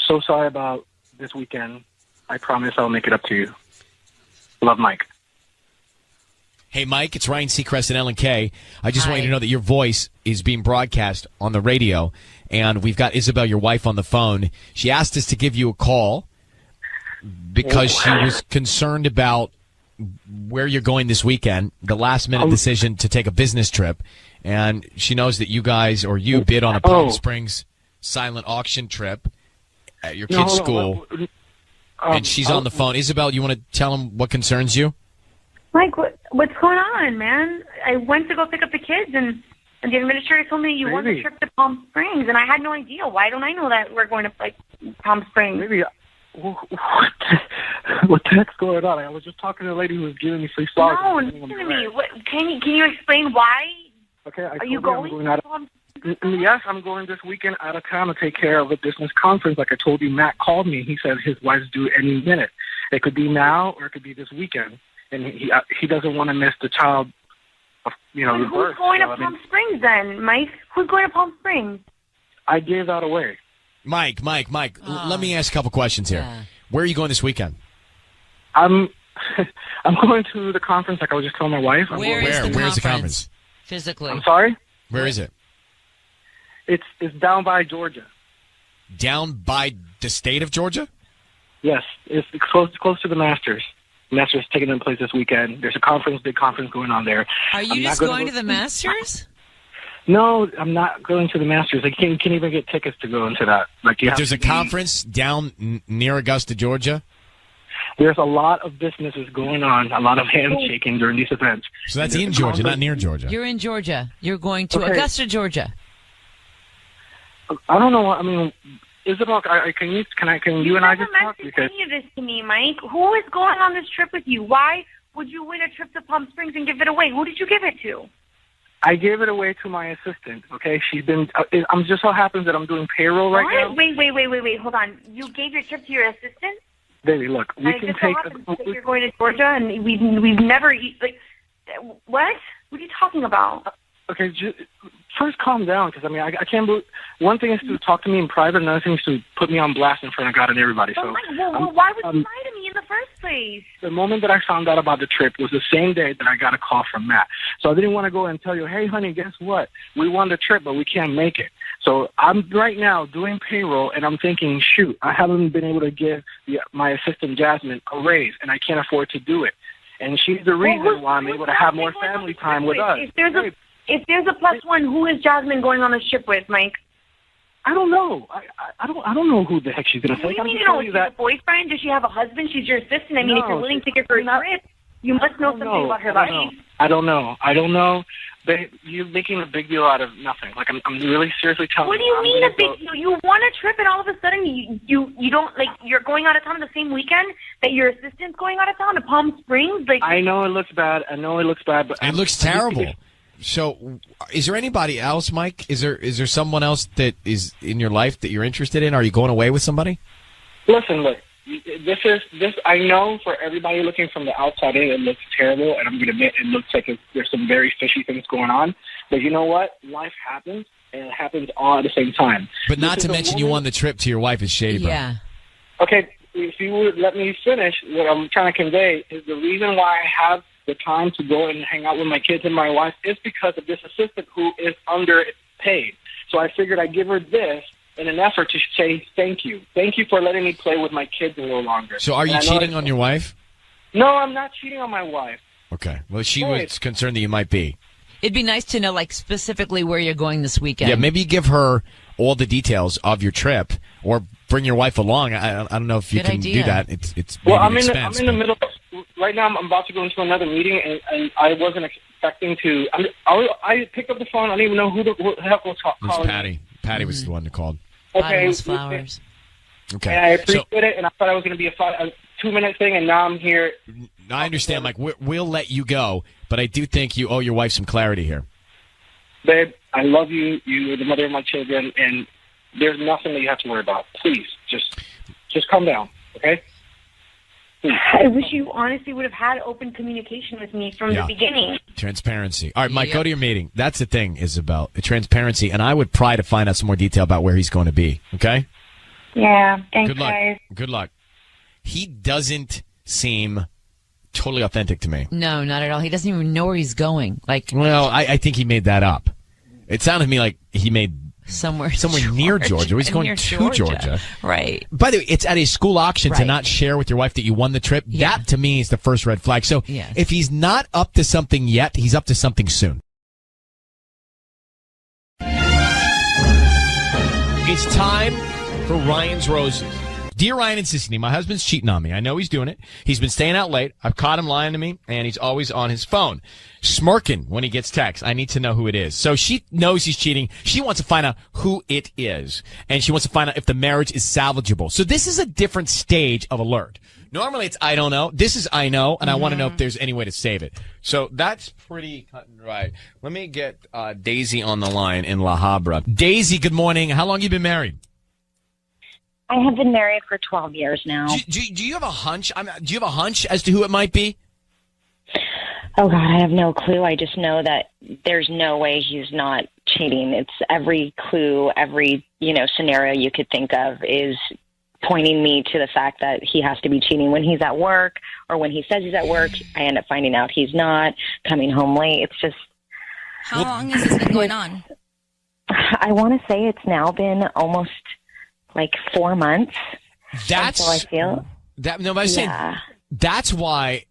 so sorry about this weekend. I promise I'll make it up to you. Love, Mike. Hey, Mike, it's Ryan Seacrest and Ellen Kay. I just want you to know that your voice is being broadcast on the radio, and we've got Isabel, your wife, on the phone. She asked us to give you a call because she was concerned about where you're going this weekend, the last-minute decision to take a business trip, and she knows that you guys, or you, bid on a Palm Springs silent auction trip at your kid's school. And she's on the phone. Isabel, you want to tell him what concerns you? Mike, what's going on, man? I went to go pick up the kids, and the administrator told me you won the trip to Palm Springs, and I had no idea. Why don't I know that we're going to Palm Springs? Maybe. What the heck's going on? I was just talking to a lady who was giving me free flowers. No, listen to me. Can you explain why? Okay, are you going? Yes, I'm going this weekend out of town to take care of a business conference. Like I told you, Matt called me. He said his wife's due any minute. It could be now or it could be this weekend, and he doesn't want to miss the child. The birth. Who's going to Palm Springs then, Mike? Who's going to Palm Springs? I gave that away. Mike, let me ask a couple questions here. Yeah. Where are you going this weekend? I'm going to the conference, like I was just telling my wife. Where's the conference? Physically. I'm sorry? Where is it? It's down by Georgia. Down by the state of Georgia? Yes, it's close to the Masters. Masters taking place this weekend. There's a big conference going on there. Are you just going to the Masters? No, I'm not going to the Masters. You can't even get tickets to go into that. There's a conference down near Augusta, Georgia? There's a lot of businesses going on, a lot of handshaking during these events. So that's in Georgia, not near Georgia. You're in Georgia. You're going to Augusta, Georgia. I don't know. I mean, Isabel, can you and I just talk? Any of this to me, Mike. Who is going on this trip with you? Why would you win a trip to Palm Springs and give it away? Who did you give it to? I gave it away to my assistant. Okay, she's been. I'm just so happens that I'm doing payroll right now. Wait. Hold on. You gave your trip to your assistant? Baby, look, we can take. You're going to Georgia, and we've never what? What are you talking about? Okay, first calm down, because I can't believe. One thing is to talk to me in private, another thing is to put me on blast in front of God and everybody. But why would you lie to me in the first place? The moment that I found out about the trip was the same day that I got a call from Matt. So I didn't want to go and tell you, hey, honey, guess what? We won the trip, but we can't make it. So I'm right now doing payroll, and I'm thinking, shoot, I haven't been able to give my assistant Jasmine a raise, and I can't afford to do it. And she's the reason why I'm able to have more family time with us. If there's a plus one, who is Jasmine going on a trip with, Mike? I don't know. I don't know who the heck she's going to take. What do you mean you don't? She's a boyfriend? Does she have a husband? She's your assistant. I mean, if you're willing to give her a trip, you must know something about her life. I don't know. Babe, you're making a big deal out of nothing. Like, I'm really seriously telling you. What do you mean a big deal? You want a trip and all of a sudden you don't, like, you're going out of town the same weekend that your assistant's going out of town to Palm Springs? Like, I know it looks bad. But it looks terrible. So, is there anybody else, Mike? Is there someone else that is in your life that you're interested in? Are you going away with somebody? Listen, look. This. I know for everybody looking from the outside in, it looks terrible, and I'm going to admit it looks like there's some very fishy things going on. But you know what? Life happens, and it happens all at the same time. But not to mention you won the trip to your wife is shady, bro. Yeah. Okay, if you would let me finish, what I'm trying to convey is the reason why I have the time to go and hang out with my kids and my wife is because of this assistant who is underpaid. So I figured I'd give her this in an effort to say thank you. Thank you for letting me play with my kids a little longer. So are you cheating on your wife? No, I'm not cheating on my wife. Okay. Well, she was concerned that you might be. It'd be nice to know, like, specifically where you're going this weekend. Yeah, maybe give her all the details of your trip, or bring your wife along. I don't know if you can do that. It's well, maybe I'm expense, in the middle. Right now, I'm about to go into another meeting, and I wasn't expecting to. I picked up the phone. I don't even know who the heck was calling. It was Patty. Patty was the one that called. Okay. Flowers. Okay. And I appreciate it, and I thought it was going to be a 2-minute thing, and now I'm here. I understand, Mike. We'll let you go, but I do think you owe your wife some clarity here. Babe, I love you. You're the mother of my children, and there's nothing that you have to worry about. Please, just calm down, okay? Please. I wish you honestly would have had open communication with me from the beginning. Transparency. All right, Mike, go to your meeting. That's the thing, Isabel. Transparency, and I would pry to find out some more detail about where he's going to be, okay? Yeah, thanks, Good luck. guys. Good luck. He doesn't seem totally authentic to me. No, not at all. He doesn't even know where he's going. Like, well, I think he made that up. It sounded to me like he made somewhere near Georgia. He's going to Georgia. Right. By the way, it's at a school auction to not share with your wife that you won the trip. Yeah. That, to me, is the first red flag. So if he's not up to something yet, he's up to something soon. It's time for Ryan's Roses. Dear Ryan and Sissany, my husband's cheating on me. I know he's doing it. He's been staying out late. I've caught him lying to me, and he's always on his phone, smirking when he gets texts. I need to know who it is. So she knows he's cheating. She wants to find out who it is, and she wants to find out if the marriage is salvageable. So this is a different stage of alert. Normally it's I don't know. This is I know, and I want to know if there's any way to save it. So that's pretty cut and dry. Let me get Daisy on the line in La Habra. Daisy, good morning. How long have you been married? I have been married for 12 years now. Do you have a hunch? Do you have a hunch as to who it might be? Oh, God, I have no clue. I just know that there's no way he's not cheating. It's every clue, every, scenario you could think of is pointing me to the fact that he has to be cheating when he's at work, or when he says he's at work, I end up finding out he's not, coming home late. It's just... How long has this been going on? I want to say it's now been almost... 4 months. That's how I feel. That's why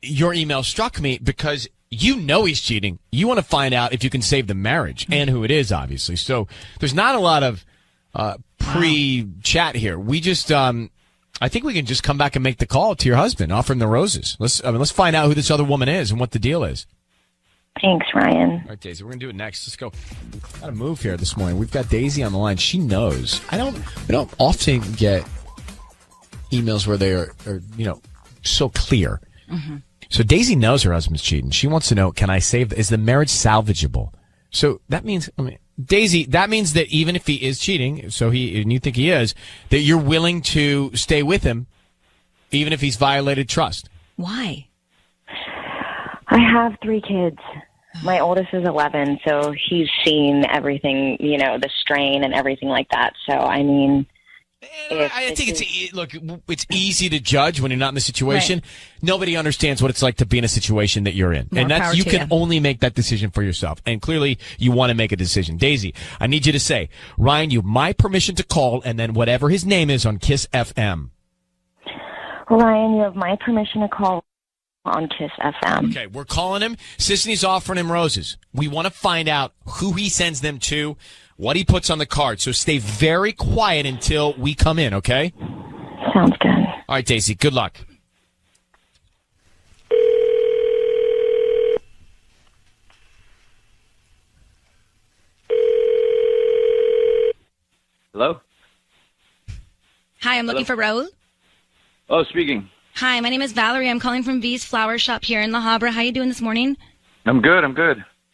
your email struck me, because you know he's cheating. You want to find out if you can save the marriage and who it is, obviously. So there's not a lot of pre-chat here. We just, I think we can just come back and make the call to your husband, offer him the roses. Let's find out who this other woman is and what the deal is. Thanks, Ryan. All right, Daisy, we're going to do it next. Let's go. Got to move here this morning. We've got Daisy on the line. She knows. We don't often get emails where they are so clear. Mm-hmm. So Daisy knows her husband's cheating. She wants to know, is the marriage salvageable? So that means, Daisy, that means that even if he is cheating, and you think he is, that you're willing to stay with him, even if he's violated trust. Why? I have 3 kids. My oldest is 11, so he's seen everything, the strain and everything like that. So, I think it's easy to judge when you're not in the situation. Right. Nobody understands what it's like to be in a situation that you're in. And you can only make that decision for yourself. And clearly you want to make a decision. Daisy, I need you to say, Ryan, you have my permission to call, and then whatever his name is on Kiss FM. Ryan, you have my permission to call on Kiss FM. Okay, we're calling him. Sisney's offering him roses. We want to find out who he sends them to, what he puts on the card. So stay very quiet until we come in, okay? Sounds good. All right, Daisy, good luck. Hello? Hi, I'm looking for Raul. Oh, speaking. Hi, my name is Valerie. I'm calling from V's Flower Shop here in La Habra. How you doing this morning? I'm good.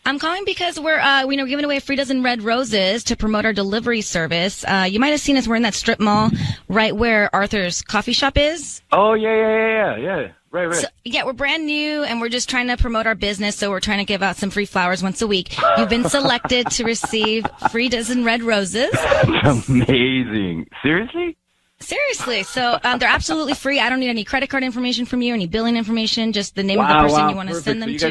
I'm calling because we're giving away a free dozen red roses to promote our delivery service. You might have seen us. We're in that strip mall right where Arthur's coffee shop is. Oh, yeah. Right. So, yeah, we're brand new, and we're just trying to promote our business, so we're trying to give out some free flowers once a week. You've been selected to receive free dozen red roses. That's amazing. Seriously? Seriously. So they're absolutely free. I don't need any credit card information from you, any billing information, just the name of the person you want to send them you to.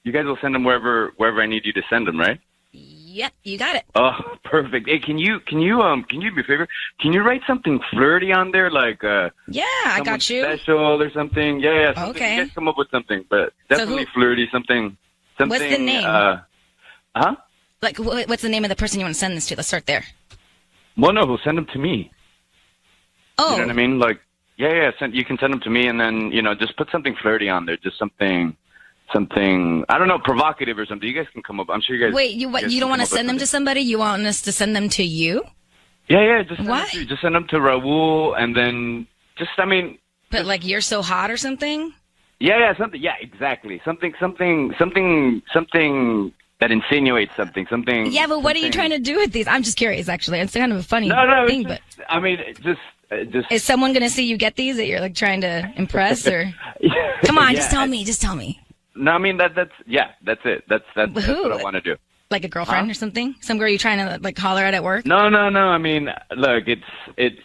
You guys will send them wherever I need you to send them, right? Yep, you got it. Oh, perfect. Hey, can you do me a favor? Can you write something flirty on there, like yeah, I got you. Special or something? Yeah. Something. Okay. You guys come up with something, but definitely flirty. Something. What's the name? Huh? Like, what's the name of the person you want to send this to? Let's start there. Well, no, send them to me. Oh. You know what I mean? Like, yeah. You can send them to me, and then just put something flirty on there. Just something. I don't know, provocative or something. You guys can come up. I'm sure you guys. Wait, you don't want to send them to somebody? You want us to send them to you? Yeah. Just send them to Raul, and then But like you're so hot or something? Yeah, something. Yeah, exactly. Something that insinuates something. Yeah, but what are you trying to do with these? I'm just curious, actually. It's kind of a funny thing, but I mean, just. Is someone going to see you get these that you're like trying to impress, or? Come on, just tell me. No, I mean that's it. That's what I want to do. Like a girlfriend or something? Some girl you're trying to like holler at work? No. I mean, look, it's.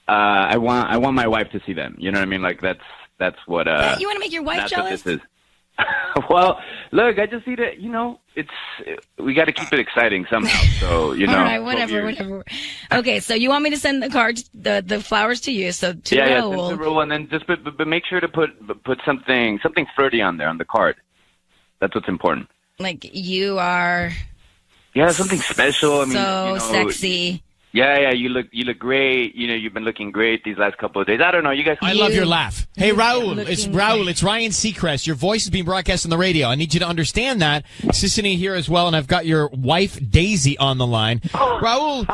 I want my wife to see them. You know what I mean? Like that's what. You want to make your wife jealous? What this is. Well, look, I just need to, we got to keep it exciting somehow. So, All right, whatever. Okay, so you want me to send the cards, the flowers to you, so to Raul. Send to Raul, and then just but make sure to put something flirty on there on the card. That's what's important. Like you are. Yeah, something special. I mean, so sexy. Yeah, you look great. You've been looking great these last couple of days. I don't know, you guys. I love your laugh. Hey, Raul, it's Ryan Seacrest. Your voice is being broadcast on the radio. I need you to understand that. Sissany here as well, and I've got your wife Daisy on the line. Raul,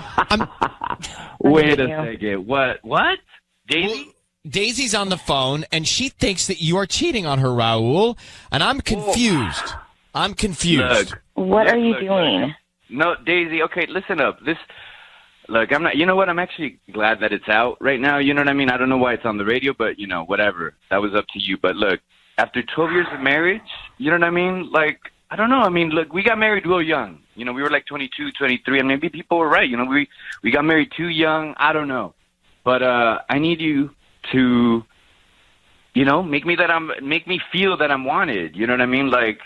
wait a second. What? Daisy? Daisy's on the phone, and she thinks that you are cheating on her, Raul, and I'm confused. Look, what are you doing? No, Daisy. Okay, listen up. Look, I'm not. You know what? I'm actually glad that it's out right now. You know what I mean? I don't know why it's on the radio, but whatever. That was up to you. But look, after 12 years of marriage, you know what I mean? Like, I don't know. I mean, look, we got married real young. We were like 22, 23, and maybe people were right. We got married too young. I don't know, but I need you to, make me feel that I'm wanted. You know what I mean? Like.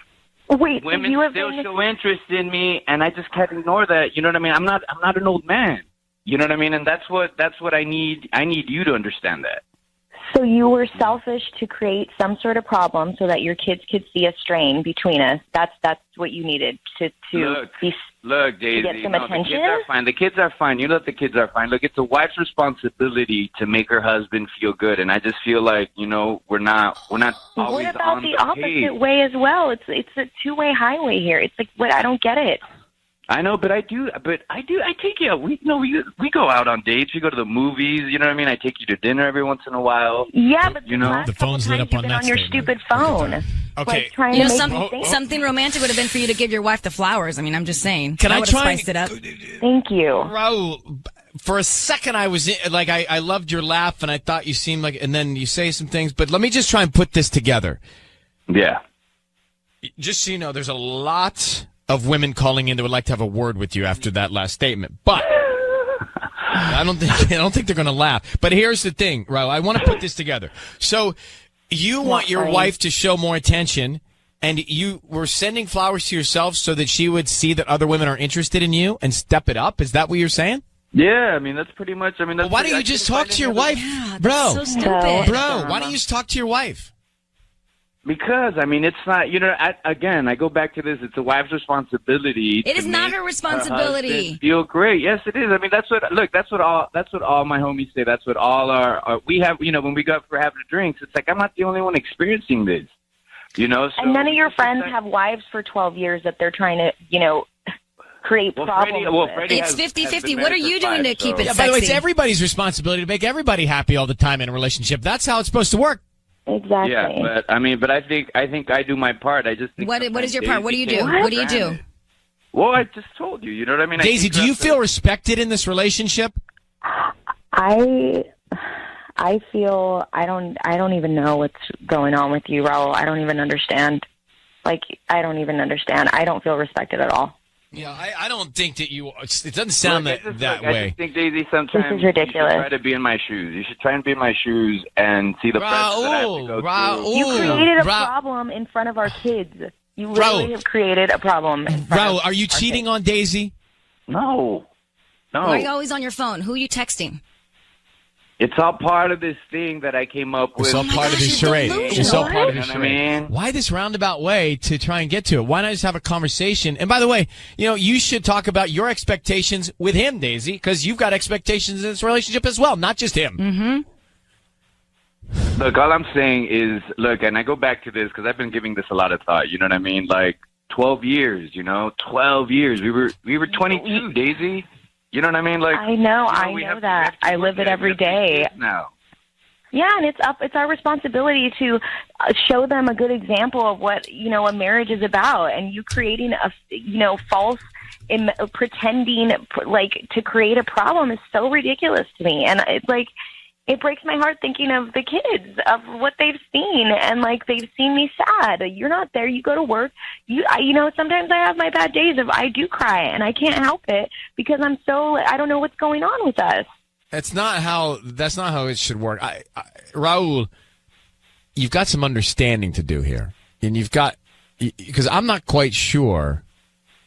Wait, women still show interest in me, and I just can't ignore that. You know what I mean? I'm not an old man. You know what I mean? And that's what I need. I need you to understand that. So you were selfish to create some sort of problem so that your kids could see a strain between us. That's what you needed to look, Daisy. To get some attention? The kids are fine. The kids are fine. You know that the kids are fine. Look, it's a wife's responsibility to make her husband feel good, and I just feel like we're not always What about on the page. opposite way as well? It's a two-way highway here. It's like I don't get it. I know, but I take you out. We go out on dates. We go to the movies. You know what I mean? I take you to dinner every once in a while. Yeah, but the phone's lit up on that your stupid phone. Okay. Like, something romantic would have been for you to give your wife the flowers. I mean, I'm just saying. Can I try? Spiced it up. Thank you, Raul. For a second, I was like, I loved your laugh, and I thought you seemed like, and then you say some things. But let me just try and put this together. Yeah. Just so you know, there's a lot of women calling in that would like to have a word with you after that last statement. But I don't think they're going to laugh. But here's the thing, Raul. I want to put this together. So you want your wife to show more attention, and you were sending flowers to yourself so that she would see that other women are interested in you and step it up. Is that what you're saying? Yeah, I mean, that's pretty much. I mean, that's why don't you just talk to your wife, bro? So stupid. Bro, why don't you just talk to your wife? Because, I mean, it's not, I go back to this. It's a wife's responsibility. It is not her responsibility. Her feel great. Yes, it is. I mean, that's what all my homies say. That's what all we have, when we go out for having drinks, it's like, I'm not the only one experiencing this, So, and none of your friends have wives for 12 years that they're trying to, create problems. Freddie It's has 50-50. been What are married you for doing to 5, keep it Yeah, sexy? by the way, it's everybody's responsibility to make everybody happy all the time in a relationship. That's how it's supposed to work. Exactly. Yeah, but I think I do my part. I just think What is your Daisy part? What do you do? takes What do you do? granted. Well, I just told you. You know what I mean? Daisy, do you feel respected in this relationship? I feel I don't even know what's going on with you, Raul. I don't even understand. I don't even understand. I don't feel respected at all. Yeah, I don't think that you. It doesn't sound that I way. just think, Daisy, sometimes This is ridiculous. you should try to be in my shoes. You should try and be in my shoes and see the pressure that I have to go through. You created a problem in front of our kids. You literally have created a problem. Raul, are you cheating on Daisy? No. Why are you always on your phone? Who are you texting? It's all part of this thing that I came up with. It's all part of his charade. It's all part of his You know what I charade. mean? Why this roundabout way to try and get to it? Why not just have a conversation? And by the way, you should talk about your expectations with him, Daisy, because you've got expectations in this relationship as well, not just him. Mm-hmm. Look, all I'm saying is, and I go back to this because I've been giving this a lot of thought. You know what I mean? 12 years. 12 years. We were 22, Daisy. You know what I mean? I know that. I live it every day. Now. Yeah, and it's our responsibility to show them a good example of what a marriage is about. And you creating a false, pretending to create a problem is so ridiculous to me. And it's it breaks my heart thinking of the kids, of what they've seen, and they've seen me sad. You're not there. You go to work. Sometimes I have my bad days of I do cry, and I can't help it because I don't know what's going on with us. That's not how it should work. Raul, you've got some understanding to do here, and because I'm not quite sure.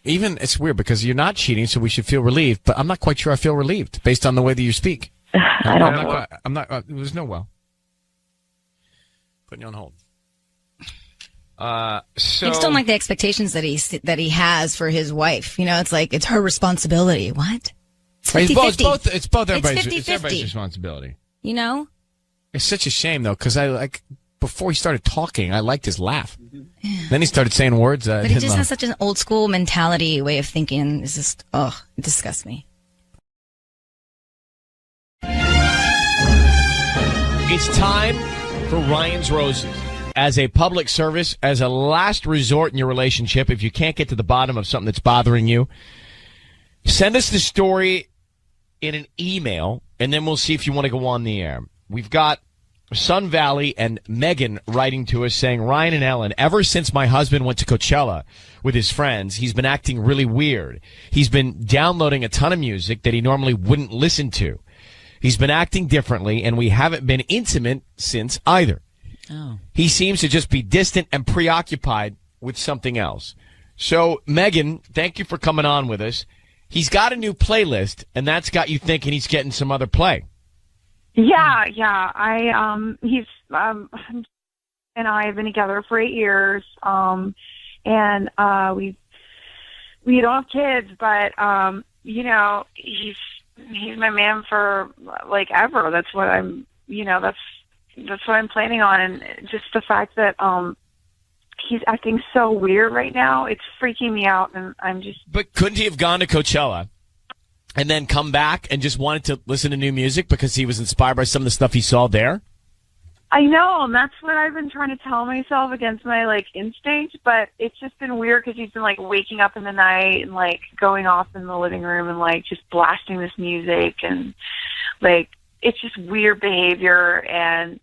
Even it's weird because you're not cheating, so we should feel relieved. But I'm not quite sure I feel relieved based on the way that you speak. I'm not. There's no well. Putting you on hold. I just don't like the expectations that he has for his wife. It's her responsibility. What? It's 50-50. It's both everybody's responsibility. It's such a shame though, because before he started talking, I liked his laugh. Then he started saying words. But he just has such an old school mentality way of thinking. It's just it disgusts me. It's time for Ryan's Roses. As a public service, as a last resort in your relationship, if you can't get to the bottom of something that's bothering you, send us the story in an email, and then we'll see if you want to go on the air. We've got Sun Valley and Megan writing to us saying, Ryan and Ellen, ever since my husband went to Coachella with his friends, he's been acting really weird. He's been downloading a ton of music that he normally wouldn't listen to. He's been acting differently, and we haven't been intimate since either. Oh. He seems to just be distant and preoccupied with something else. So, Megan, thank you for coming on with us. He's got a new playlist, and that's got you thinking he's getting some other play. Yeah. He's and I have been together for 8 years, and we don't have kids, but he's my man for ever. That's what I'm that's what I'm planning on. And just the fact that he's acting so weird right now, it's freaking me out. And I'm just. But couldn't he have gone to Coachella and then come back and just wanted to listen to new music because he was inspired by some of the stuff he saw there? I know, and that's what I've been trying to tell myself against my instinct, but it's just been weird because he's been waking up in the night and going off in the living room and just blasting this music, and it's just weird behavior. And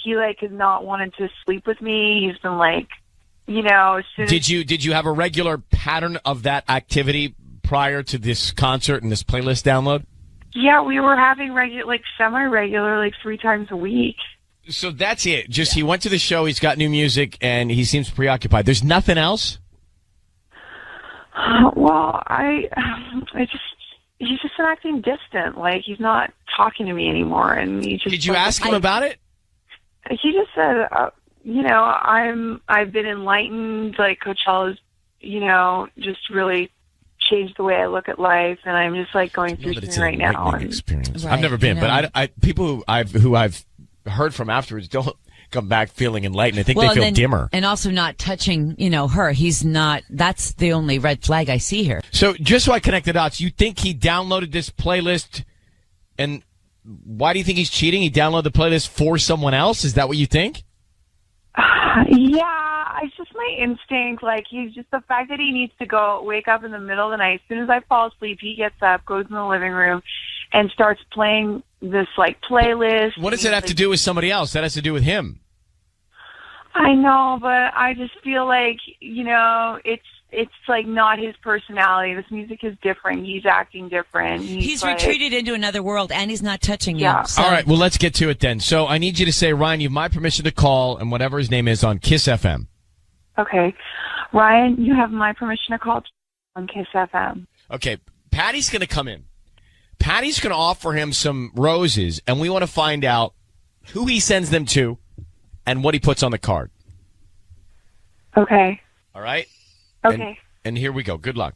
he has not wanted to sleep with me. He's been as soon Did you have a regular pattern of that activity prior to this concert and this playlist download? Yeah, we were having semi-regular 3 times a week. So that's it. Just he went to the show, he's got new music, and he seems preoccupied. There's nothing else? Well, he's just acting distant. He's not talking to me anymore. And he just. Did you ask him about it? He just said, I've been enlightened. Coachella's, just really changed the way I look at life, and I'm just going through something right now. Experience. Right, I've never been, but I people who I've heard from afterwards come back feeling enlightened. I think they feel dimmer. And also not touching, her. He's not. That's the only red flag I see here. So just so I connect the dots, you think he downloaded this playlist, and why do you think he's cheating? He downloaded the playlist for someone else? Is that what you think? Yeah, it's just my instinct. Like, he's just the fact that he needs to wake up in the middle of the night. As soon as I fall asleep, he gets up, goes in the living room, and starts playing this, playlist. What does it have to do with somebody else? That has to do with him. I know, but I just feel like, it's not his personality. This music is different. He's acting different. He's retreated into another world, and he's not touching you. So. All right, well, let's get to it then. So I need you to say, Ryan, you have my permission to call, and whatever his name is, on Kiss FM. Okay. Ryan, you have my permission to call on Kiss FM. Okay, Patty's going to come in. Patty's going to offer him some roses, and we want to find out who he sends them to and what he puts on the card. Okay. All right? Okay. And here we go. Good luck.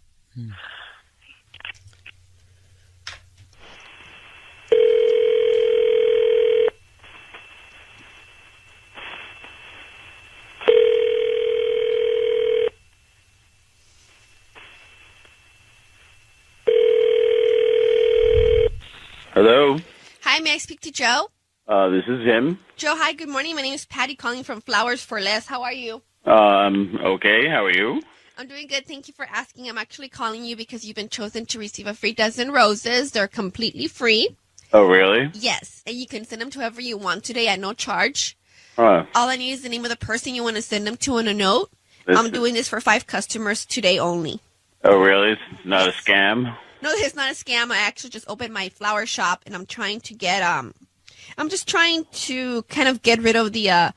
Hello. Hi, may I speak to Joe? This is him. Joe, hi, good morning. My name is Patty calling from Flowers for Less. How are you? Okay. How are you? I'm doing good. Thank you for asking. I'm actually calling you because you've been chosen to receive a free dozen roses. They're completely free. Oh, really? Yes. And you can send them to whoever you want today at no charge. Huh. All I need is the name of the person you want to send them to on a note. I'm doing this for 5 customers today only. Oh, really? It's not a scam? No, it's not a scam. I actually just opened my flower shop, and I'm trying to get I'm just trying to kind of get rid of the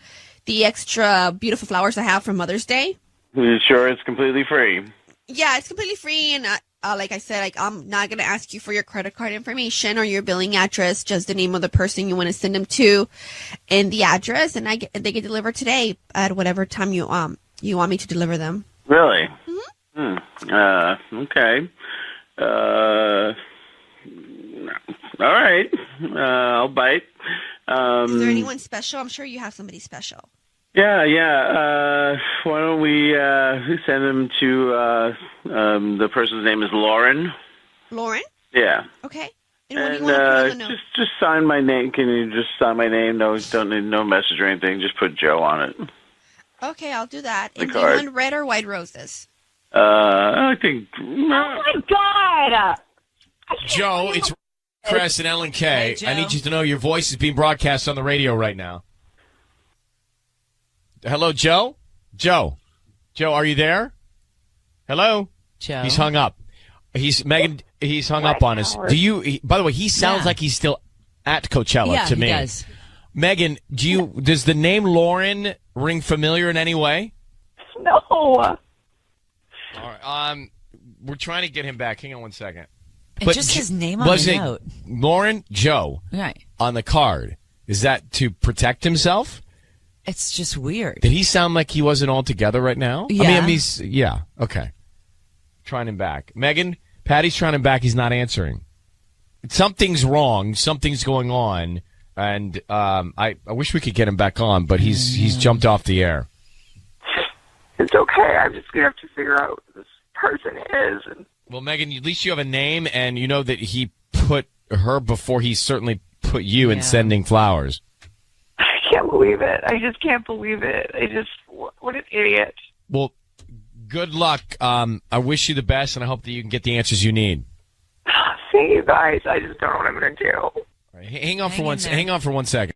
extra beautiful flowers I have for Mother's Day. You sure it's completely free? Yeah, it's completely free, and like I said, I'm not gonna ask you for your credit card information or your billing address, just the name of the person you want to send them to, and the address, and they get delivered today at whatever time you want me to deliver them. Really? Okay. All right. I'll bite. Is there anyone special? I'm sure you have somebody special. Yeah. Why don't we send them to the person's name is Lauren. Lauren? Yeah. Okay. And what do you want to put on the note? Just sign my name. Can you just sign my name? No, don't need no message or anything. Just put Joe on it. Okay, I'll do that. The And card. do you want red or white roses? I think. Oh, my God! Joe, it's Chris and Ellen K. Hey, I need you to know your voice is being broadcast on the radio right now. Hello, Joe? Joe, are you there? Hello? Joe. He's hung up. He's hung up on us. By the way, he sounds like he's still at Coachella to me. He does. Megan, does the name Lauren ring familiar in any way? No. All right. We're trying to get him back. Hang on one second. It's just his name on the note. Lauren Joe Right. on the card. Is that to protect himself? It's just weird. Did he sound like he wasn't all together right now? Yeah. Yeah. Okay. Trying him back. Megan, Patty's trying him back. He's not answering. Something's wrong. Something's going on. And I wish we could get him back on, but he's jumped off the air. It's okay. I'm just going to have to figure out who this person is. Well, Megan, at least you have a name, and you know that he put her before he certainly put you in sending flowers. I can't believe it. I just can't believe it. What an idiot. Well, good luck. I wish you the best, and I hope that you can get the answers you need. See you guys. I just don't know what I'm going to do. All right, hang on for 1 second.